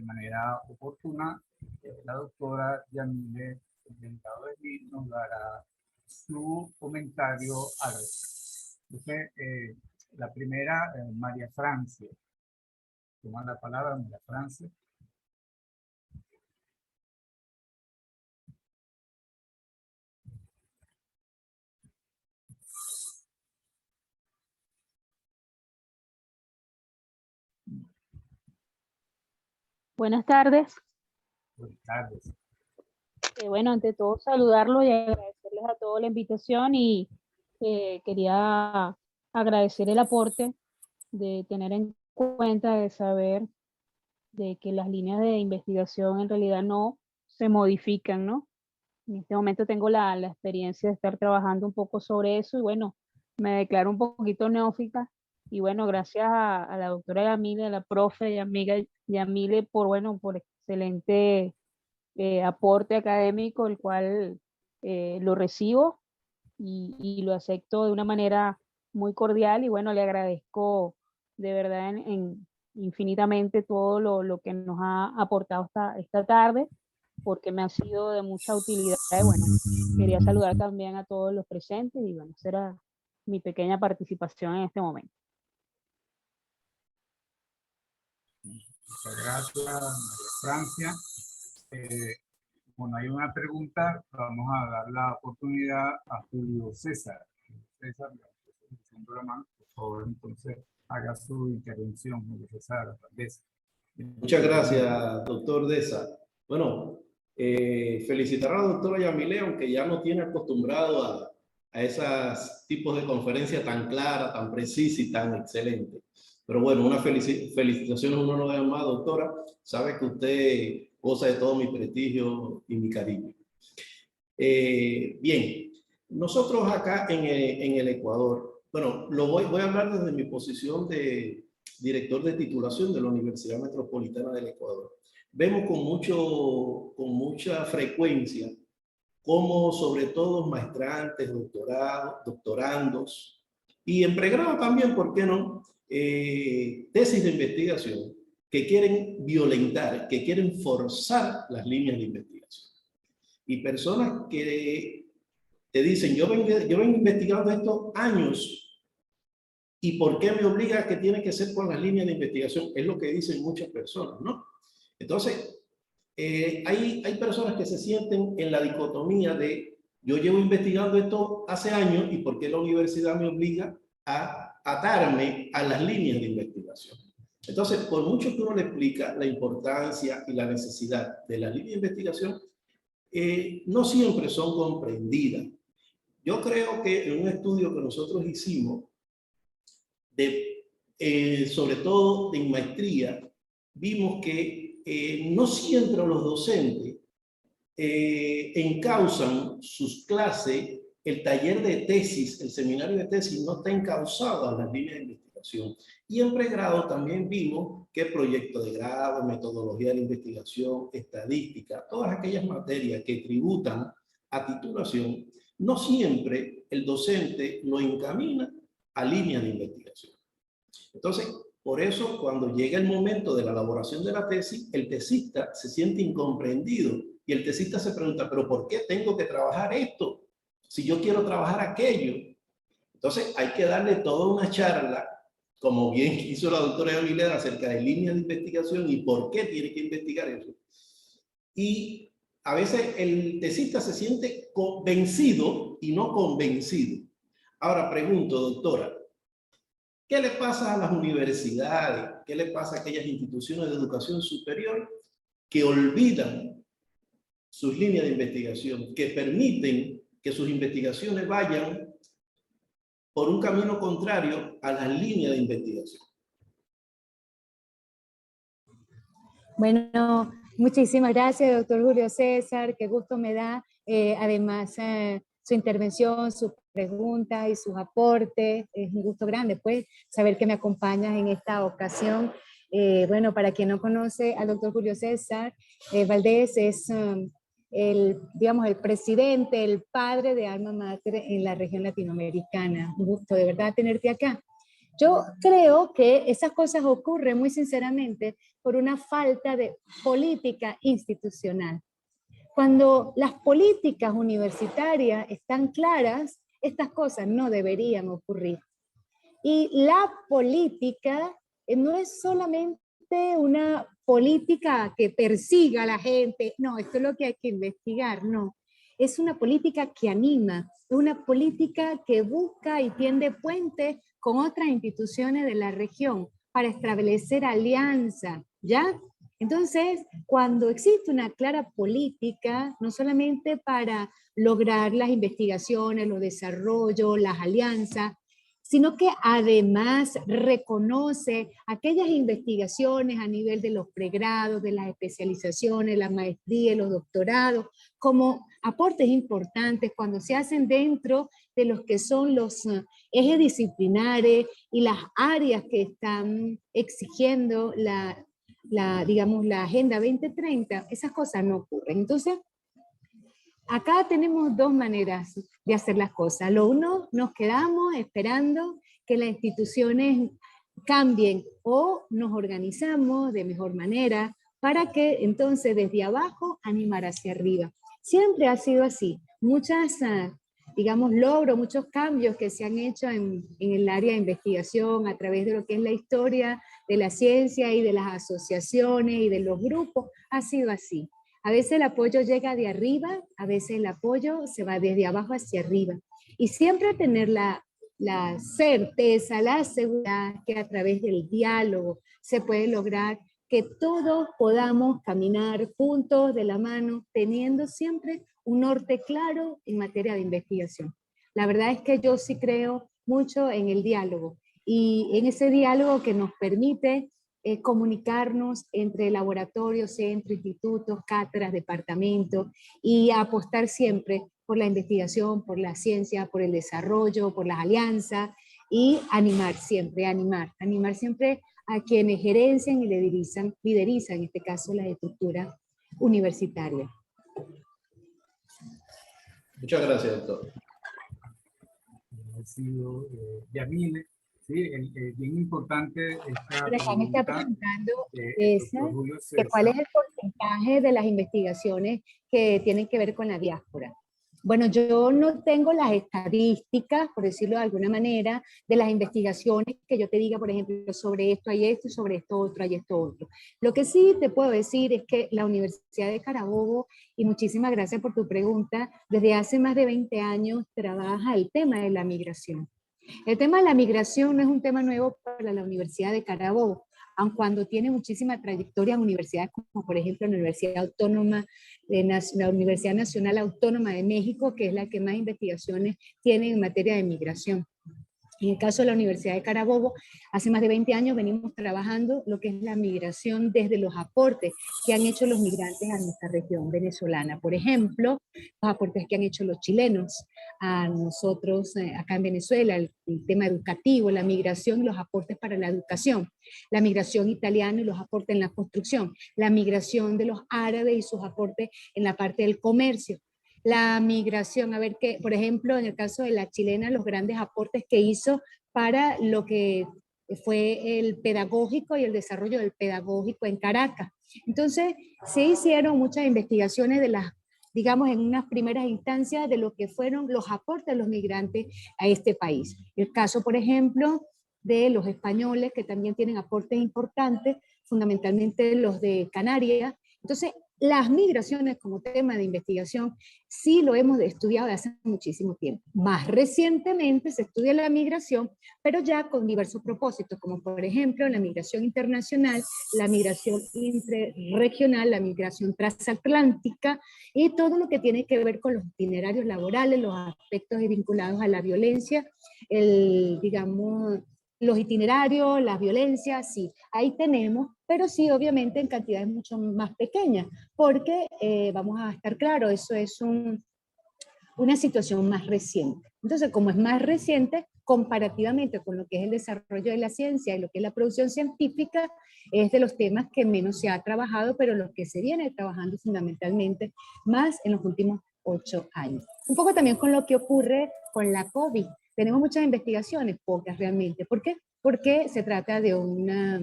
manera oportuna. La doctora Yamile Delgado Berniz nos dará su comentario al respecto. Entonces, la primera, María Francia. Toma la palabra, María Francia. Buenas tardes. Buenas tardes. Bueno, ante todo saludarlos y agradecerles a todos la invitación y quería agradecer el aporte de tener en cuenta, de saber de que las líneas de investigación en realidad no se modifican, ¿no? En este momento tengo la experiencia de estar trabajando un poco sobre eso y bueno, me declaro un poquito neófita y bueno, gracias a la doctora Yamile, a la profe y amiga Yamile por, bueno, por excelente aporte académico, el cual lo recibo y lo acepto de una manera muy cordial y bueno, le agradezco de verdad infinitamente todo lo que nos ha aportado esta tarde, porque me ha sido de mucha utilidad. Y bueno, quería saludar también a todos los presentes y bueno, esa era mi pequeña participación en este momento. Muchas gracias, María Francia. Bueno, hay una pregunta, vamos a dar la oportunidad a Julio César. César, la mano, por favor, entonces haga su intervención, Julio César. Muchas gracias, doctor Deza. Bueno, felicitar a la doctora Yamile, aunque ya no tiene acostumbrado a esos tipos de conferencias tan claras, tan precisas y tan excelentes. Pero bueno, una felicitación uno no debe más, doctora. Sabe que usted goza de todo mi prestigio y mi cariño. Bien, nosotros acá en el Ecuador, bueno, voy a hablar desde mi posición de director de titulación de la Universidad Metropolitana del Ecuador. Vemos con mucha frecuencia cómo sobre todo maestrantes, doctorandos y en pregrado también, ¿por qué no? Tesis de investigación que quieren violentar, que quieren forzar las líneas de investigación. Y personas que te dicen, yo vengo investigando esto años, ¿y por qué me obliga a que tiene que ser con las líneas de investigación? Es lo que dicen muchas personas, ¿no? Entonces, hay personas que se sienten en la dicotomía de, yo llevo investigando esto hace años, ¿y por qué la universidad me obliga a atarme a las líneas de investigación? Entonces, por mucho que uno le explica la importancia y la necesidad de las líneas de investigación, no siempre son comprendidas. Yo creo que en un estudio que nosotros hicimos, sobre todo en maestría, vimos que no siempre los docentes encausan sus clases, el taller de tesis, el seminario de tesis no está encausado a las líneas de investigación. Y en pregrado también vimos que proyecto de grado, metodología de la investigación, estadística, todas aquellas materias que tributan a titulación, no siempre el docente lo encamina a líneas de investigación. Entonces, por eso, cuando llega el momento de la elaboración de la tesis, el tesista se siente incomprendido y el tesista se pregunta, ¿pero por qué tengo que trabajar esto si yo quiero trabajar aquello? Entonces, hay que darle toda una charla, como bien hizo la doctora Yamile, acerca de líneas de investigación y por qué tiene que investigar eso. Y a veces el tesista se siente convencido y no convencido. Ahora pregunto, doctora, ¿qué le pasa a las universidades? ¿Qué le pasa a aquellas instituciones de educación superior que olvidan sus líneas de investigación, que permiten que sus investigaciones vayan por un camino contrario a las líneas de investigación? Bueno, muchísimas gracias, doctor Julio César. Qué gusto me da, además, su intervención, sus preguntas y sus aportes. Es un gusto grande, pues, saber que me acompañas en esta ocasión. Bueno, para quien no conoce al doctor Julio César Valdés, es digamos, el presidente, el padre de Alma Mater en la región latinoamericana. Un gusto de verdad tenerte acá. Yo creo que esas cosas ocurren muy sinceramente por una falta de política institucional. Cuando las políticas universitarias están claras, estas cosas no deberían ocurrir. Y la política no es solamente una política que persiga a la gente, no, esto es lo que hay que investigar, no. Es una política que anima, es una política que busca y tiende puentes con otras instituciones de la región para establecer alianzas, ¿ya? Entonces, cuando existe una clara política, no solamente para lograr las investigaciones, los desarrollos, las alianzas, sino que además reconoce aquellas investigaciones a nivel de los pregrados, de las especializaciones, la maestría, los doctorados, como aportes importantes cuando se hacen dentro de los que son los ejes disciplinares y las áreas que están exigiendo digamos, la Agenda 2030, esas cosas no ocurren. Entonces, acá tenemos dos maneras de hacer las cosas. Lo uno, nos quedamos esperando que las instituciones cambien o nos organizamos de mejor manera para que entonces desde abajo animar hacia arriba. Siempre ha sido así. Muchas, digamos, logros, muchos cambios que se han hecho en el área de investigación a través de lo que es la historia de la ciencia y de las asociaciones y de los grupos, ha sido así. A veces el apoyo llega de arriba, a veces el apoyo se va desde abajo hacia arriba. Y siempre tener la certeza, la seguridad que a través del diálogo se puede lograr que todos podamos caminar juntos de la mano, teniendo siempre un norte claro en materia de investigación. La verdad es que yo sí creo mucho en el diálogo y en ese diálogo que nos permite comunicarnos entre laboratorios, centros, institutos, cátedras, departamentos y apostar siempre por la investigación, por la ciencia, por el desarrollo, por las alianzas y animar siempre a quienes gerencian y liderizan, en este caso, las estructuras universitarias. Muchas gracias, doctor. Ha sido Yamile. Sí, bien importante esta Pero acá me está pregunta preguntando del esa, doctor Julio que cuál es César. el porcentaje de las investigaciones que tienen que ver con la diáspora. Bueno, yo no tengo las estadísticas, por decirlo de alguna manera, de las investigaciones que yo te diga, por ejemplo, sobre esto hay esto, sobre esto otro hay esto otro. Lo que sí te puedo decir es que la Universidad de Carabobo, y muchísimas gracias por tu pregunta, desde hace más de 20 años trabaja el tema de la migración. El tema de la migración no es un tema nuevo para la Universidad de Carabobo, aun cuando tiene muchísima trayectoria en universidades como por ejemplo la Universidad Autónoma, la Universidad Nacional Autónoma de México, que es la que más investigaciones tiene en materia de migración. En el caso de la Universidad de Carabobo, hace más de 20 años venimos trabajando lo que es la migración desde los aportes que han hecho los migrantes a nuestra región venezolana. Por ejemplo, los aportes que han hecho los chilenos a nosotros acá en Venezuela, el tema educativo, la migración y los aportes para la educación, la migración italiana y los aportes en la construcción, la migración de los árabes y sus aportes en la parte del comercio. La migración, a ver que, por ejemplo, en el caso de la chilena, los grandes aportes que hizo para lo que fue el pedagógico y el desarrollo del pedagógico en Caracas. Entonces, se hicieron muchas investigaciones de las, digamos, en unas primeras instancias de lo que fueron los aportes de los migrantes a este país. El caso, por ejemplo, de los españoles, que también tienen aportes importantes, fundamentalmente los de Canarias. Entonces, las migraciones como tema de investigación sí lo hemos estudiado desde hace muchísimo tiempo. Más recientemente se estudia la migración, pero ya con diversos propósitos, como por ejemplo la migración internacional, la migración interregional, la migración transatlántica y todo lo que tiene que ver con los itinerarios laborales, los aspectos vinculados a la violencia, digamos, los itinerarios, las violencias, sí, ahí tenemos, pero sí, obviamente en cantidades mucho más pequeñas, porque vamos a estar claros, eso es una situación más reciente. Entonces, como es más reciente, comparativamente con lo que es el desarrollo de la ciencia y lo que es la producción científica, es de los temas que menos se ha trabajado, pero los que se viene trabajando fundamentalmente más en los últimos 8 años. Un poco también con lo que ocurre con la COVID. Tenemos muchas investigaciones, pocas realmente. ¿Por qué? Porque se trata de una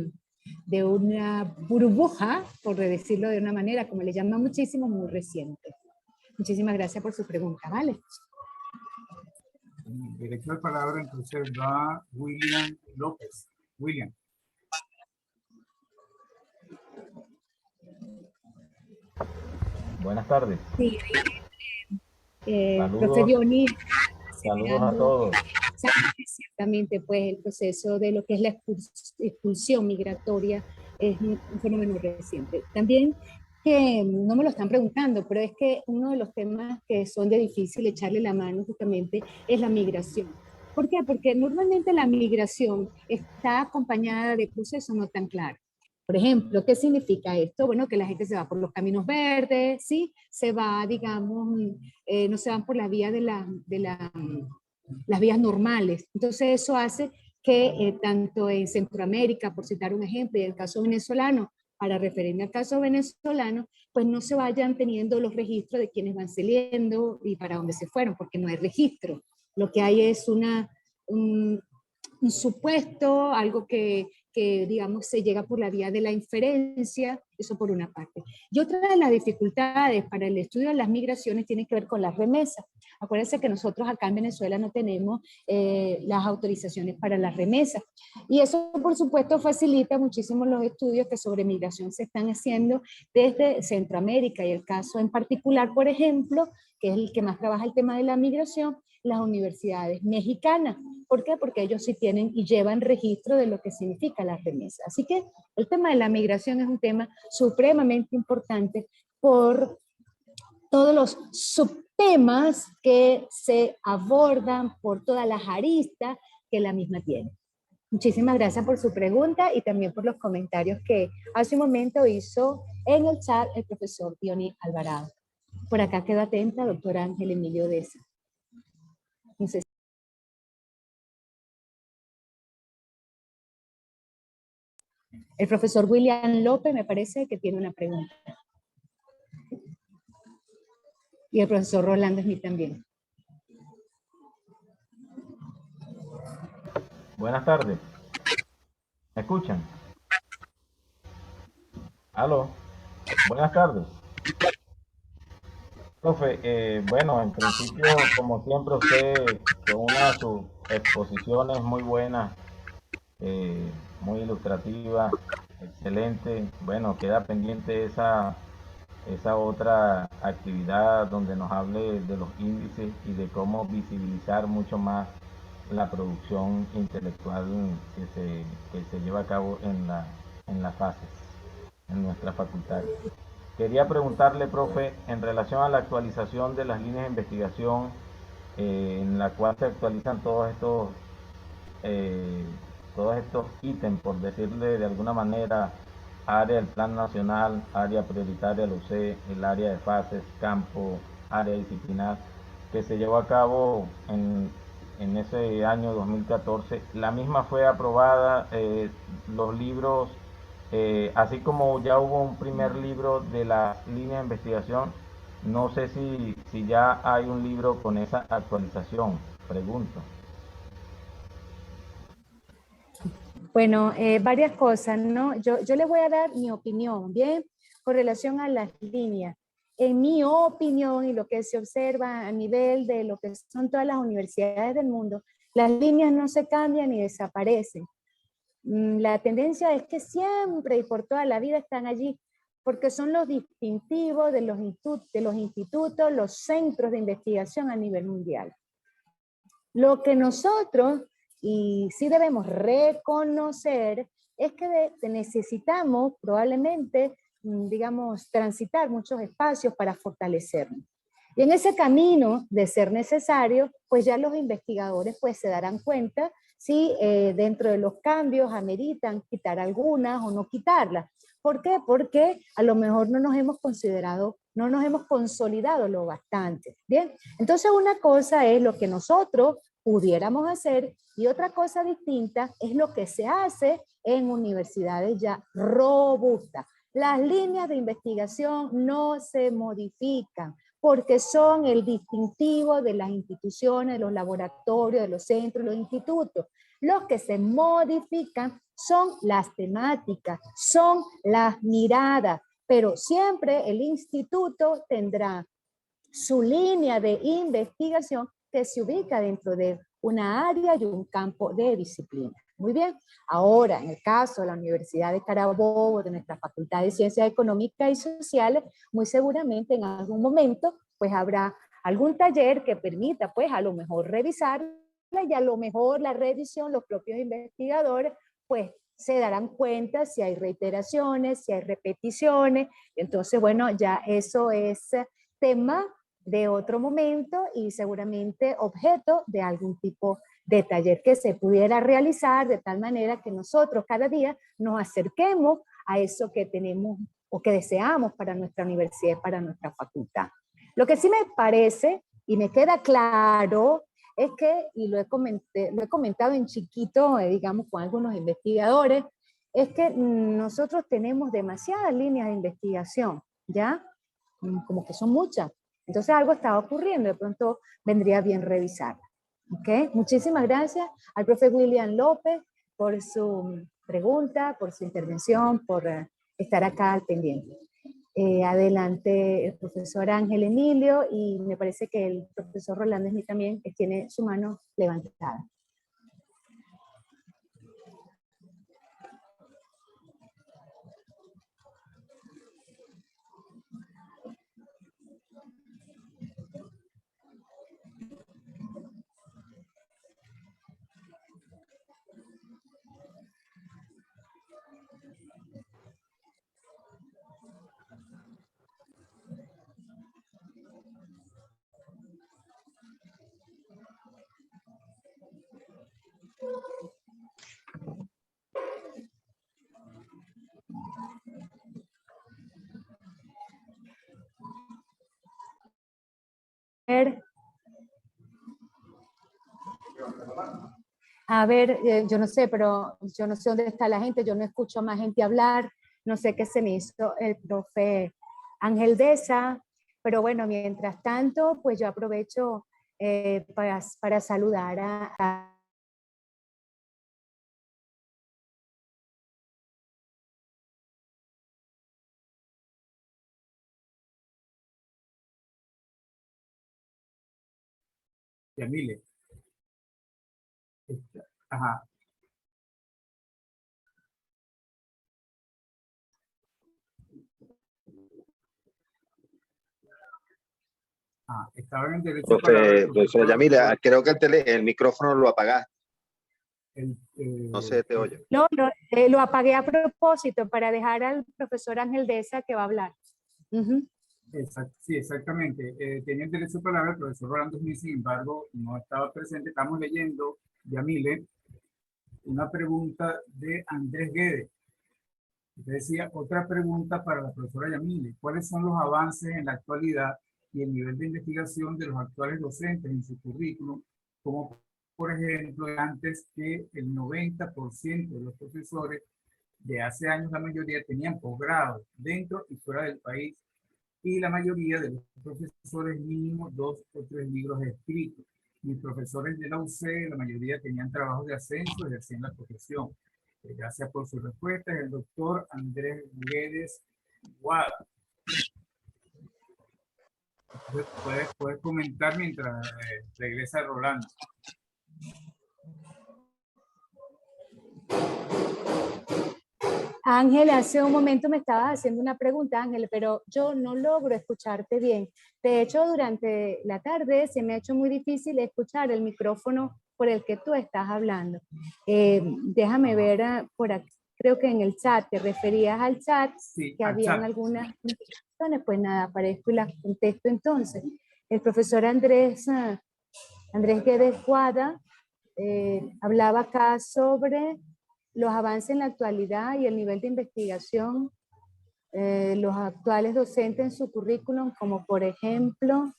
burbuja, por decirlo de una manera, como le llaman muchísimo, muy reciente. Muchísimas gracias por su pregunta, ¿vale? Derecho de palabra, entonces va William López. William. Buenas tardes. Sí, Saludos, profe Diony, saludos a todos. exactamente, pues el proceso de lo que es la expulsión migratoria es un fenómeno reciente. También, que no me lo están preguntando, pero es que uno de los temas que son de difícil echarle la mano justamente es la migración. ¿Por qué? Porque normalmente la migración está acompañada de procesos no tan claros. Por ejemplo, ¿qué significa esto? Bueno, que la gente se va por los caminos verdes, ¿sí? Se va, digamos, no se van por la vía las vías normales. Entonces eso hace que tanto en Centroamérica, por citar un ejemplo, y el caso venezolano, para referirme al caso venezolano, pues no se vayan teniendo los registros de quienes van saliendo y para dónde se fueron, porque no hay registro. Lo que hay es un supuesto, algo que digamos se llega por la vía de la inferencia, eso por una parte. Y otra de las dificultades para el estudio de las migraciones tiene que ver con las remesas. Acuérdense que nosotros acá en Venezuela no tenemos las autorizaciones para las remesas. Y eso, por supuesto, facilita muchísimo los estudios que sobre migración se están haciendo desde Centroamérica. Y el caso en particular, por ejemplo, que es el que más trabaja el tema de la migración, las universidades mexicanas. ¿Por qué? Porque ellos sí tienen y llevan registro de lo que significa la remesa. Así que el tema de la migración es un tema supremamente importante por todos los subtemas que se abordan, por todas las aristas que la misma tiene. Muchísimas gracias por su pregunta y también por los comentarios que hace un momento hizo en el chat el profesor Diony Alvarado. Por acá quedo atenta, doctor Ángel Emilio Deza. No sé si... El profesor William López me parece que tiene una pregunta. Y el profesor Rolando Smith también. Buenas tardes. ¿Me escuchan? ¿Aló? Buenas tardes. Profe, bueno, en principio, como siempre, usted con una de sus exposiciones muy buenas, muy ilustrativa, excelente. Bueno, queda pendiente esa otra actividad donde nos hable de los índices y de cómo visibilizar mucho más la producción intelectual que se lleva a cabo en las fases, en nuestra facultad. Quería preguntarle, profe, en relación a la actualización de las líneas de investigación, en la cual se actualizan eh, todos estos ítems, por decirle de alguna manera, área del plan nacional, área prioritaria del UC, el área de fases, campo, área disciplinar, que se llevó a cabo en ese año 2014. La misma fue aprobada, los libros, así como ya hubo un primer libro de la línea de investigación, no sé si ya hay un libro con esa actualización, pregunto. Bueno, varias cosas, ¿no? Yo les voy a dar mi opinión, ¿bien? Con relación a las líneas. En mi opinión y lo que se observa a nivel de lo que son todas las universidades del mundo, las líneas no se cambian ni desaparecen. La tendencia es que siempre y por toda la vida están allí, porque son los distintivos de los institutos, los centros de investigación a nivel mundial. Lo que nosotros, y sí debemos reconocer, es que necesitamos probablemente, digamos, transitar muchos espacios para fortalecernos. Y en ese camino de ser necesario, pues ya los investigadores pues se darán cuenta si dentro de los cambios ameritan quitar algunas o no quitarlas. ¿Por qué? Porque a lo mejor no nos hemos considerado, no nos hemos consolidado lo bastante. Bien, entonces una cosa es lo que nosotros pudiéramos hacer y otra cosa distinta es lo que se hace en universidades ya robustas. Las líneas de investigación no se modifican porque son el distintivo de las instituciones, de los laboratorios, de los centros, de los institutos. Los que se modifican son las temáticas, son las miradas, pero siempre el instituto tendrá su línea de investigación que se ubica dentro de una área y un campo de disciplina. Muy bien, ahora en el caso de la Universidad de Carabobo, de nuestra Facultad de Ciencias Económicas y Sociales, muy seguramente en algún momento pues habrá algún taller que permita pues a lo mejor revisarla y a lo mejor la revisión, los propios investigadores pues se darán cuenta si hay reiteraciones, si hay repeticiones. Entonces, bueno, ya eso es tema de otro momento y seguramente objeto de algún tipo de taller que se pudiera realizar de tal manera que nosotros cada día nos acerquemos a eso que tenemos o que deseamos para nuestra universidad y para nuestra facultad. Lo que sí me parece y me queda claro es que, y lo he comentado en chiquito, digamos, con algunos investigadores, es que nosotros tenemos demasiadas líneas de investigación, ¿ya? Como que son muchas. Entonces algo está ocurriendo, de pronto vendría bien revisarla. ¿Ok? Muchísimas gracias al profe William López por su pregunta, por su intervención, por estar acá al pendiente. Adelante el profesor Ángel Emilio y me parece que el profesor Rolando Smith también tiene su mano levantada. A ver, yo no sé, pero yo no sé dónde está la gente, yo no escucho a más gente hablar, no sé qué se me hizo el profe Ángel Deza, pero bueno, mientras tanto, pues yo aprovecho para saludar a Yamile. Ajá. Estaba en el derecho de palabra. Profesora Yamila, creo que el micrófono lo apagaste. No se te oye. No, lo apagué a propósito para dejar al profesor Ángel Deza que va a hablar. Sí, exactamente. Tenía el derecho de palabra el profesor Rolando Smith, sin embargo, no estaba presente. Estamos leyendo, Yamile, una pregunta de Andrés Guedes. Usted decía, otra pregunta para la profesora Yamile. ¿Cuáles son los avances en la actualidad y el nivel de investigación de los actuales docentes en su currículum? Como, por ejemplo, antes que el 90% de los profesores de hace años, la mayoría tenían posgrado dentro y fuera del país, y la mayoría de los profesores mínimo 2 o 3 libros escritos. Mis profesores de la UC, la mayoría tenían trabajos de ascenso y ejercían la profesión. Gracias por su respuesta. Es el doctor Andrés Guedes Guada. Puedes comentar mientras regresa Rolando. Ángel, hace un momento me estabas haciendo una pregunta, Ángel, pero yo no logro escucharte bien. De hecho, durante la tarde se me ha hecho muy difícil escuchar el micrófono por el que tú estás hablando. Déjame ver por aquí, creo que en el chat, te referías al chat, sí, que habían algunas indicaciones, pues nada, aparezco y las contesto entonces. El profesor Andrés Guedes Guada hablaba acá sobre los avances en la actualidad y el nivel de investigación, los actuales docentes en su currículum, como por ejemplo,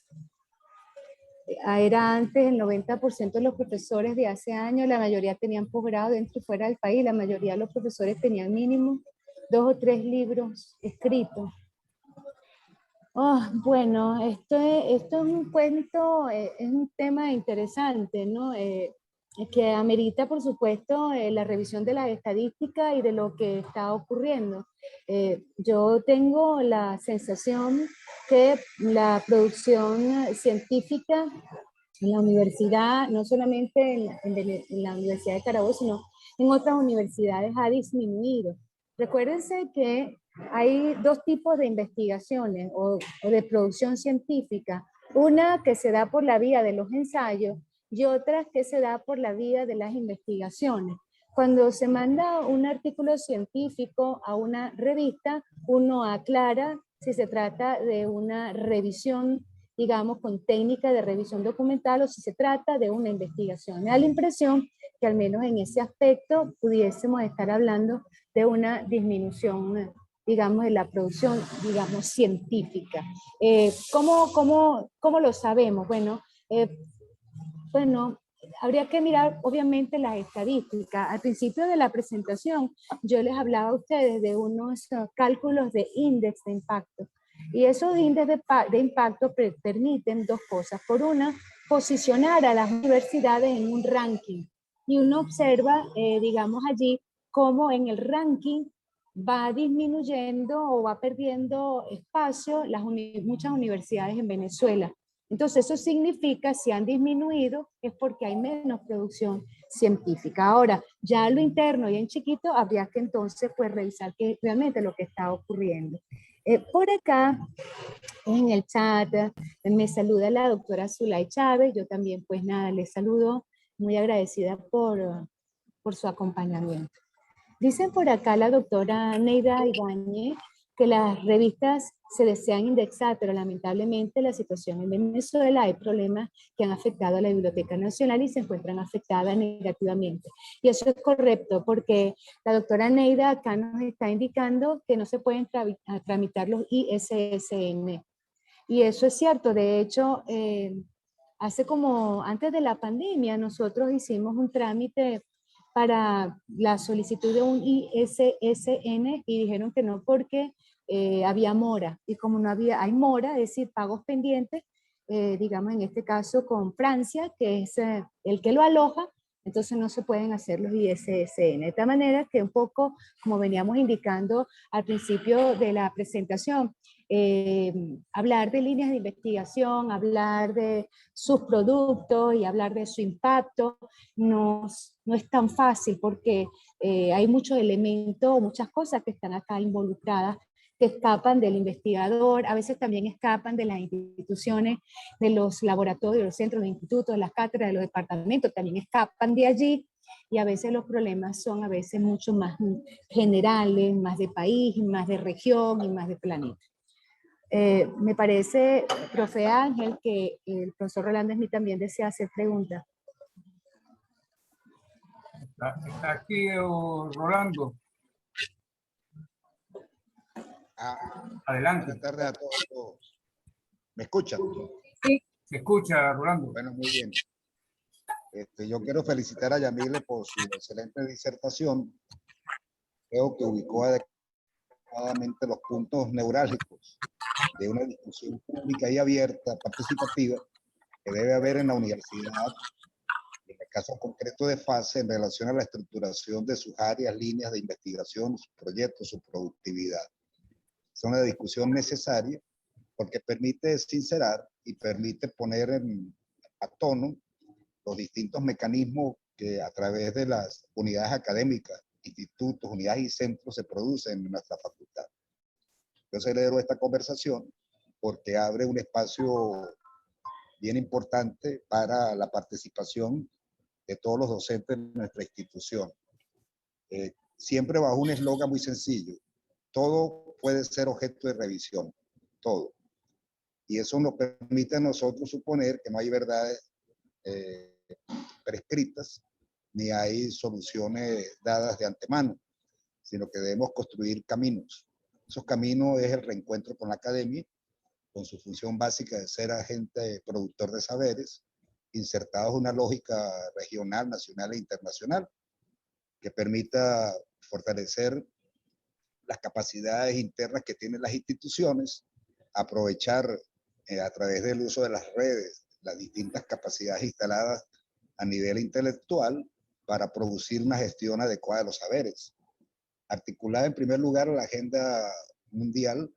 era antes el 90% de los profesores de hace años, la mayoría tenían posgrado dentro y fuera del país, la mayoría de los profesores tenían mínimo 2 o 3 libros escritos. Bueno, esto es un cuento, es un tema interesante, ¿no? Que amerita, por supuesto, la revisión de las estadísticas y de lo que está ocurriendo. Yo tengo la sensación que la producción científica en la universidad, no solamente en la Universidad de Carabobo, sino en otras universidades ha disminuido. Recuérdense que hay 2 tipos de investigaciones o de producción científica. Una que se da por la vía de los ensayos y otras que se da por la vía de las investigaciones. Cuando se manda un artículo científico a una revista, uno aclara si se trata de una revisión, digamos, con técnica de revisión documental o si se trata de una investigación. Me da la impresión que al menos en ese aspecto pudiésemos estar hablando de una disminución, digamos, de la producción, digamos, científica. ¿Cómo lo sabemos? Bueno, habría que mirar obviamente las estadísticas. Al principio de la presentación yo les hablaba a ustedes de unos cálculos de índice de impacto. Y esos índices de impacto permiten dos cosas. Por una, posicionar a las universidades en un ranking. Y uno observa, digamos allí, cómo en el ranking va disminuyendo o va perdiendo espacio muchas universidades en Venezuela. Entonces eso significa, si han disminuido, es porque hay menos producción científica. Ahora, ya lo interno y en chiquito, habría que entonces pues revisar qué es realmente lo que está ocurriendo. Por acá, en el chat, me saluda la doctora Zulay Chávez. Yo también, pues nada, les saludo, muy agradecida por su acompañamiento. Dicen por acá la doctora Neida Ibáñez que las revistas se desean indexar, pero lamentablemente la situación en Venezuela, hay problemas que han afectado a la Biblioteca Nacional y se encuentran afectadas negativamente. Y eso es correcto, porque la doctora Neida acá nos está indicando que no se pueden tramitar los ISSN. Y eso es cierto. De hecho, antes de la pandemia, nosotros hicimos un trámite para la solicitud de un ISSN y dijeron que no porque había mora. Y como no había, hay mora, es decir, pagos pendientes, digamos en este caso con Francia, que es el que lo aloja, entonces no se pueden hacer los ISSN. De esta manera que un poco, como veníamos indicando al principio de la presentación, hablar de líneas de investigación, hablar de sus productos y hablar de su impacto no es tan fácil porque hay muchos elementos, muchas cosas que están acá involucradas, que escapan del investigador, a veces también escapan de las instituciones, de los laboratorios, de los centros, de institutos, de las cátedras, de los departamentos, también escapan de allí, y a veces los problemas son a veces mucho más generales, más de país, más de región y más de planeta. Me parece, profe Ángel, que el profesor Rolando Smith también desea hacer preguntas. ¿Está aquí Rolando? Adelante. Buenas tardes a todos. ¿Me escuchan? Sí, se escucha, Rolando. Bueno, muy bien. Yo quiero felicitar a Yamile por su excelente disertación. Creo que ubicó adecuadamente los puntos neurálgicos de una discusión pública y abierta, participativa, que debe haber en la universidad, en el caso concreto de FASE, en relación a la estructuración de sus áreas, líneas de investigación, sus proyectos, su productividad. Es una discusión necesaria porque permite sincerar y permite poner a tono los distintos mecanismos que a través de las unidades académicas, institutos, unidades y centros se producen en nuestra facultad. Yo celebro esta conversación porque abre un espacio bien importante para la participación de todos los docentes de nuestra institución. Siempre bajo un eslogan muy sencillo: todo puede ser objeto de revisión, todo. Y eso nos permite a nosotros suponer que no hay verdades prescritas, ni hay soluciones dadas de antemano, sino que debemos construir caminos. Esos caminos es el reencuentro con la academia, con su función básica de ser agente productor de saberes, insertados en una lógica regional, nacional e internacional, que permita fortalecer las capacidades internas que tienen las instituciones, aprovechar a través del uso de las redes las distintas capacidades instaladas a nivel intelectual para producir una gestión adecuada de los saberes. Articulada en primer lugar la agenda mundial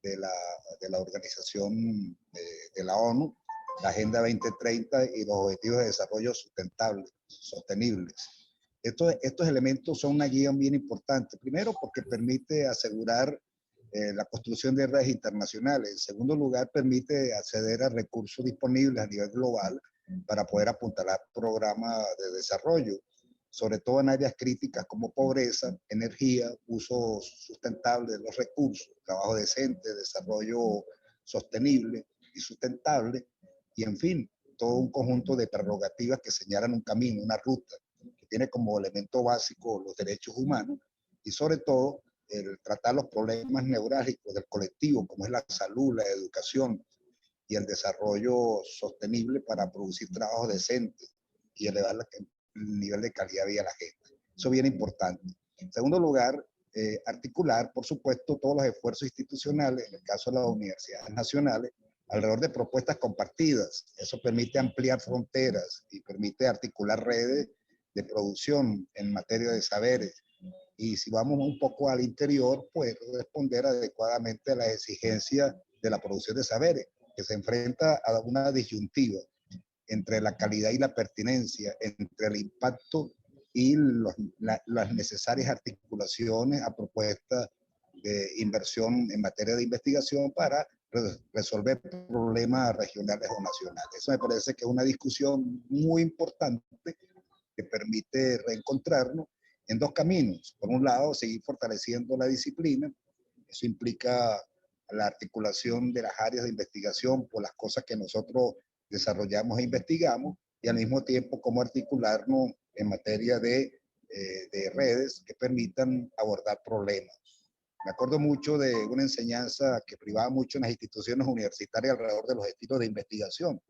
de la organización de la ONU, la Agenda 2030 y los Objetivos de Desarrollo Sostenibles. Estos elementos son una guía bien importante. Primero, porque permite asegurar la construcción de redes internacionales. En segundo lugar, permite acceder a recursos disponibles a nivel global para poder apuntalar programas de desarrollo. sobre todo en áreas críticas como pobreza, energía, uso sustentable de los recursos, trabajo decente, desarrollo sostenible y sustentable, y en fin, todo un conjunto de prerrogativas que señalan un camino, una ruta, que tiene como elemento básico los derechos humanos y sobre todo el tratar los problemas neurálgicos del colectivo, como es la salud, la educación y el desarrollo sostenible para producir trabajos decentes y elevar el nivel de calidad de vida de la gente. Eso es bien importante. En segundo lugar, articular, por supuesto, todos los esfuerzos institucionales, en el caso de las universidades nacionales, alrededor de propuestas compartidas. Eso permite ampliar fronteras y permite articular redes de producción en materia de saberes. Y si vamos un poco al interior, pues responder adecuadamente a las exigencias de la producción de saberes, que se enfrenta a una disyuntiva entre la calidad y la pertinencia, entre el impacto y las necesarias articulaciones a propuestas de inversión en materia de investigación para resolver problemas regionales o nacionales. Eso me parece que es una discusión muy importante que permite reencontrarnos en dos caminos. Por un lado, seguir fortaleciendo la disciplina. Eso implica la articulación de las áreas de investigación por las cosas que nosotros desarrollamos e investigamos, y al mismo tiempo cómo articularnos en materia de redes que permitan abordar problemas. Me acuerdo mucho de una enseñanza que privaba mucho en las instituciones universitarias alrededor de los estilos de investigación.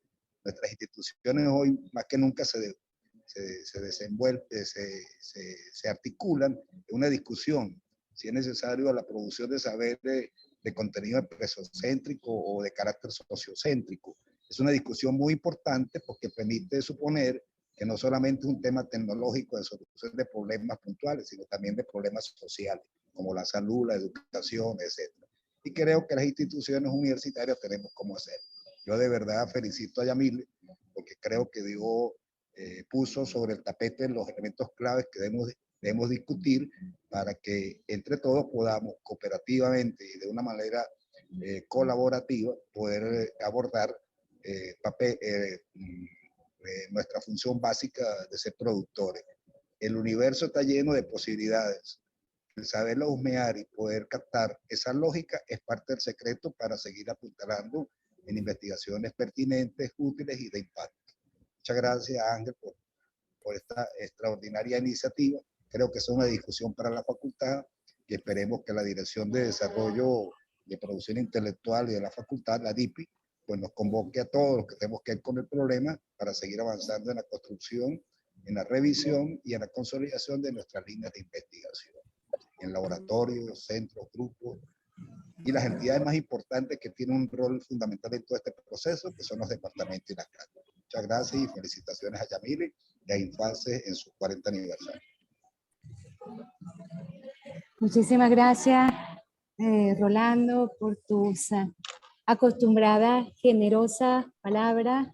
Nuestras instituciones hoy más que nunca se articulan en una discusión, si es necesario, a la producción de saberes de contenido empresocéntrico o de carácter sociocéntrico. Es una discusión muy importante porque permite suponer que no solamente es un tema tecnológico de solución de problemas puntuales, sino también de problemas sociales, como la salud, la educación, etc. Y creo que las instituciones universitarias tenemos cómo hacerlo. Yo de verdad felicito a Yamile, porque creo que puso sobre el tapete los elementos claves que debemos discutir para que entre todos podamos cooperativamente y de una manera colaborativa poder abordar nuestra función básica de ser productores. El universo está lleno de posibilidades. El saberlo husmear y poder captar esa lógica es parte del secreto para seguir apuntalando en investigaciones pertinentes, útiles y de impacto. Muchas gracias, Ángel, por esta extraordinaria iniciativa. Creo que es una discusión para la facultad y esperemos que la Dirección de Desarrollo de Producción Intelectual y de la facultad, la DIPI, pues nos convoque a todos los que tenemos que ver con el problema para seguir avanzando en la construcción, en la revisión y en la consolidación de nuestras líneas de investigación, en laboratorios, centros, grupos y las entidades más importantes que tienen un rol fundamental en todo este proceso, que son los departamentos y las cátedras. Muchas gracias y felicitaciones a Yamile y a Infaces en su 40 aniversario. Muchísimas gracias, Rolando, por tus acostumbradas, generosas palabras.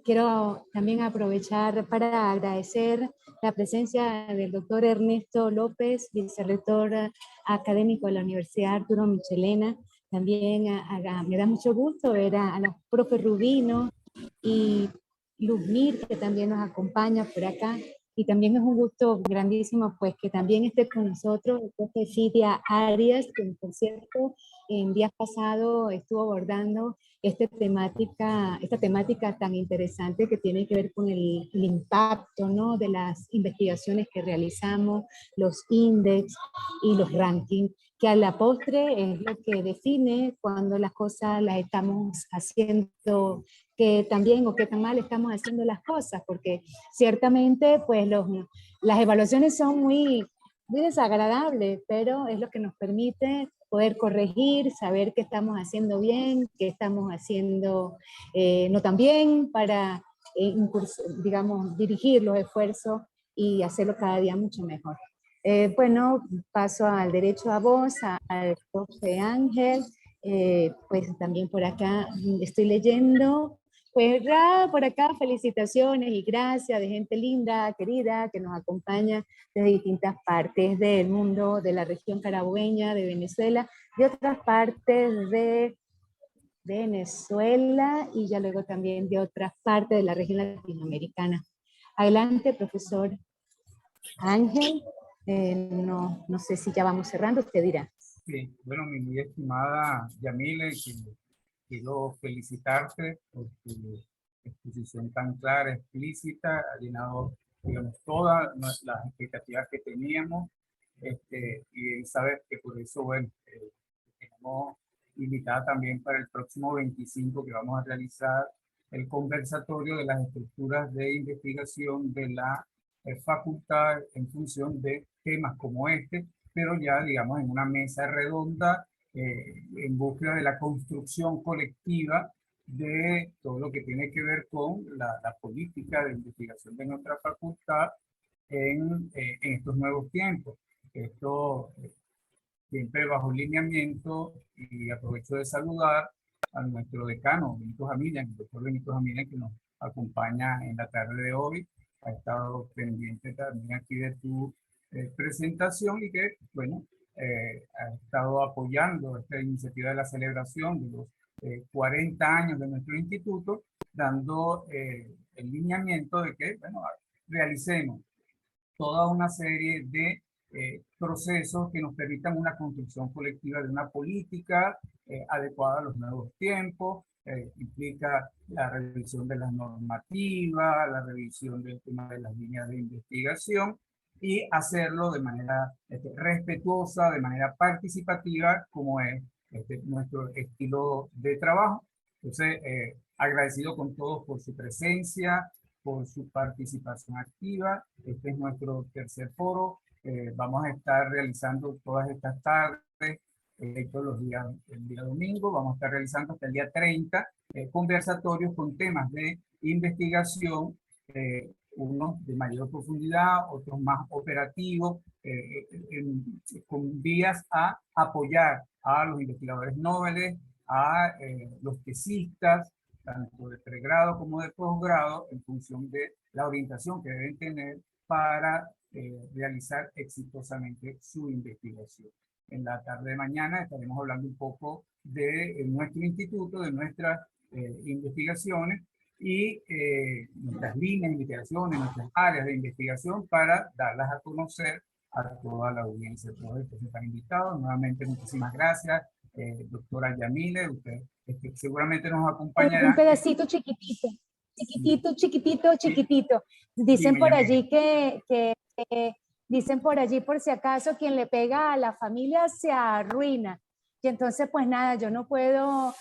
Quiero también aprovechar para agradecer la presencia del doctor Ernesto López, vicerrector académico de la Universidad Arturo Michelena. También me da mucho gusto ver a los profes Rubino y Luzmir, que también nos acompaña por acá. Y también es un gusto grandísimo pues que también esté con nosotros el profe Cidia Arias, que por cierto en días pasados estuvo abordando esta temática tan interesante que tiene que ver con el impacto, ¿no?, de las investigaciones que realizamos, los índices y los rankings, que a la postre es lo que define cuando las cosas las estamos haciendo que tan bien o que tan mal estamos haciendo las cosas, porque ciertamente pues las evaluaciones son muy desagradables, pero es lo que nos permite poder corregir, saber qué estamos haciendo bien, qué estamos haciendo no tan bien, para digamos, dirigir los esfuerzos y hacerlo cada día mucho mejor. Bueno, paso al derecho a voz, al profe Ángel, pues también por acá estoy leyendo. Pues por acá felicitaciones y gracias de gente linda, querida, que nos acompaña desde distintas partes del mundo, de la región carabobeña, de Venezuela, de otras partes de Venezuela y ya luego también de otras partes de la región latinoamericana. Adelante, profesor Ángel. No sé si ya vamos cerrando, usted dirá. Sí, bueno, mi muy estimada Yamile, quiero felicitarte por tu exposición tan clara, explícita, ha llenado, digamos, todas las expectativas que teníamos, y sabes que por eso, bueno, tenemos invitada también para el próximo 25 que vamos a realizar el conversatorio de las estructuras de investigación de la facultad en función de temas como este, pero ya, digamos, en una mesa redonda en búsqueda de la construcción colectiva de todo lo que tiene que ver con la política de investigación de nuestra facultad en estos nuevos tiempos. Esto siempre bajo lineamiento, y aprovecho de saludar a nuestro decano, Benito Jamilian, el doctor Benito Jamilian, que nos acompaña en la tarde de hoy. Ha estado pendiente también aquí de tu presentación y que, bueno, ha estado apoyando esta iniciativa de la celebración de los 40 años de nuestro instituto, dando el lineamiento de que, bueno, realicemos toda una serie de procesos que nos permitan una construcción colectiva de una política adecuada a los nuevos tiempos. Implica la revisión de las normativas, la revisión del tema de las líneas de investigación y hacerlo de manera respetuosa, de manera participativa, como es nuestro estilo de trabajo. Entonces, agradecido con todos por su presencia, por su participación activa. Este es nuestro tercer foro. Vamos a estar realizando todas estas tardes, todos los días, el día domingo, vamos a estar realizando hasta el día 30 conversatorios con temas de investigación, unos de mayor profundidad, otros más operativos, con vías a apoyar a los investigadores nobles, a los tesistas, tanto de pregrado como de posgrado, en función de la orientación que deben tener para realizar exitosamente su investigación. En la tarde de mañana estaremos hablando un poco de nuestro instituto, de nuestras investigaciones y nuestras líneas de investigación, nuestras áreas de investigación, para darlas a conocer a toda la audiencia. Todos estos están invitados. Nuevamente, muchísimas gracias. Doctora Yamile, usted seguramente nos acompañará. Un pedacito chiquitito, chiquitito, chiquitito, chiquitito. Dicen Dime, por Yamile. allí dicen por allí, por si acaso, quien le pega a la familia se arruina. Y entonces, pues nada, yo no puedo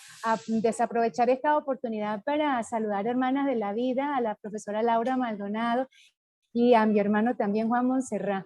desaprovechar esta oportunidad para saludar hermanas de la vida, a la profesora Laura Maldonado y a mi hermano también Juan Montserrat.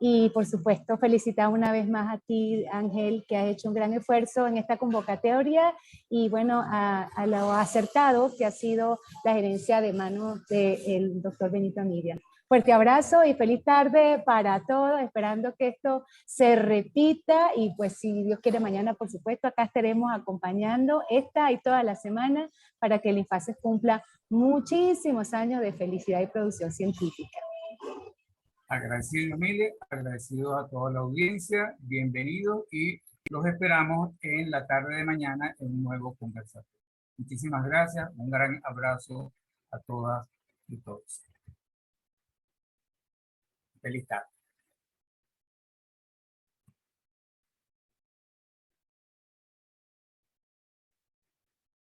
Y por supuesto, felicitar una vez más a ti, Ángel, que has hecho un gran esfuerzo en esta convocatoria, y bueno, a lo acertado que ha sido la gerencia de manos del doctor Benito Miriam. Fuerte abrazo y feliz tarde para todos, esperando que esto se repita, y pues si Dios quiere mañana, por supuesto, acá estaremos acompañando esta y toda la semana para que el INFACES cumpla muchísimos años de felicidad y producción científica. Agradecido, Yamile, agradecido a toda la audiencia, bienvenidos, y los esperamos en la tarde de mañana en un nuevo conversatorio. Muchísimas gracias, un gran abrazo a todas y todos. Feliz tarde.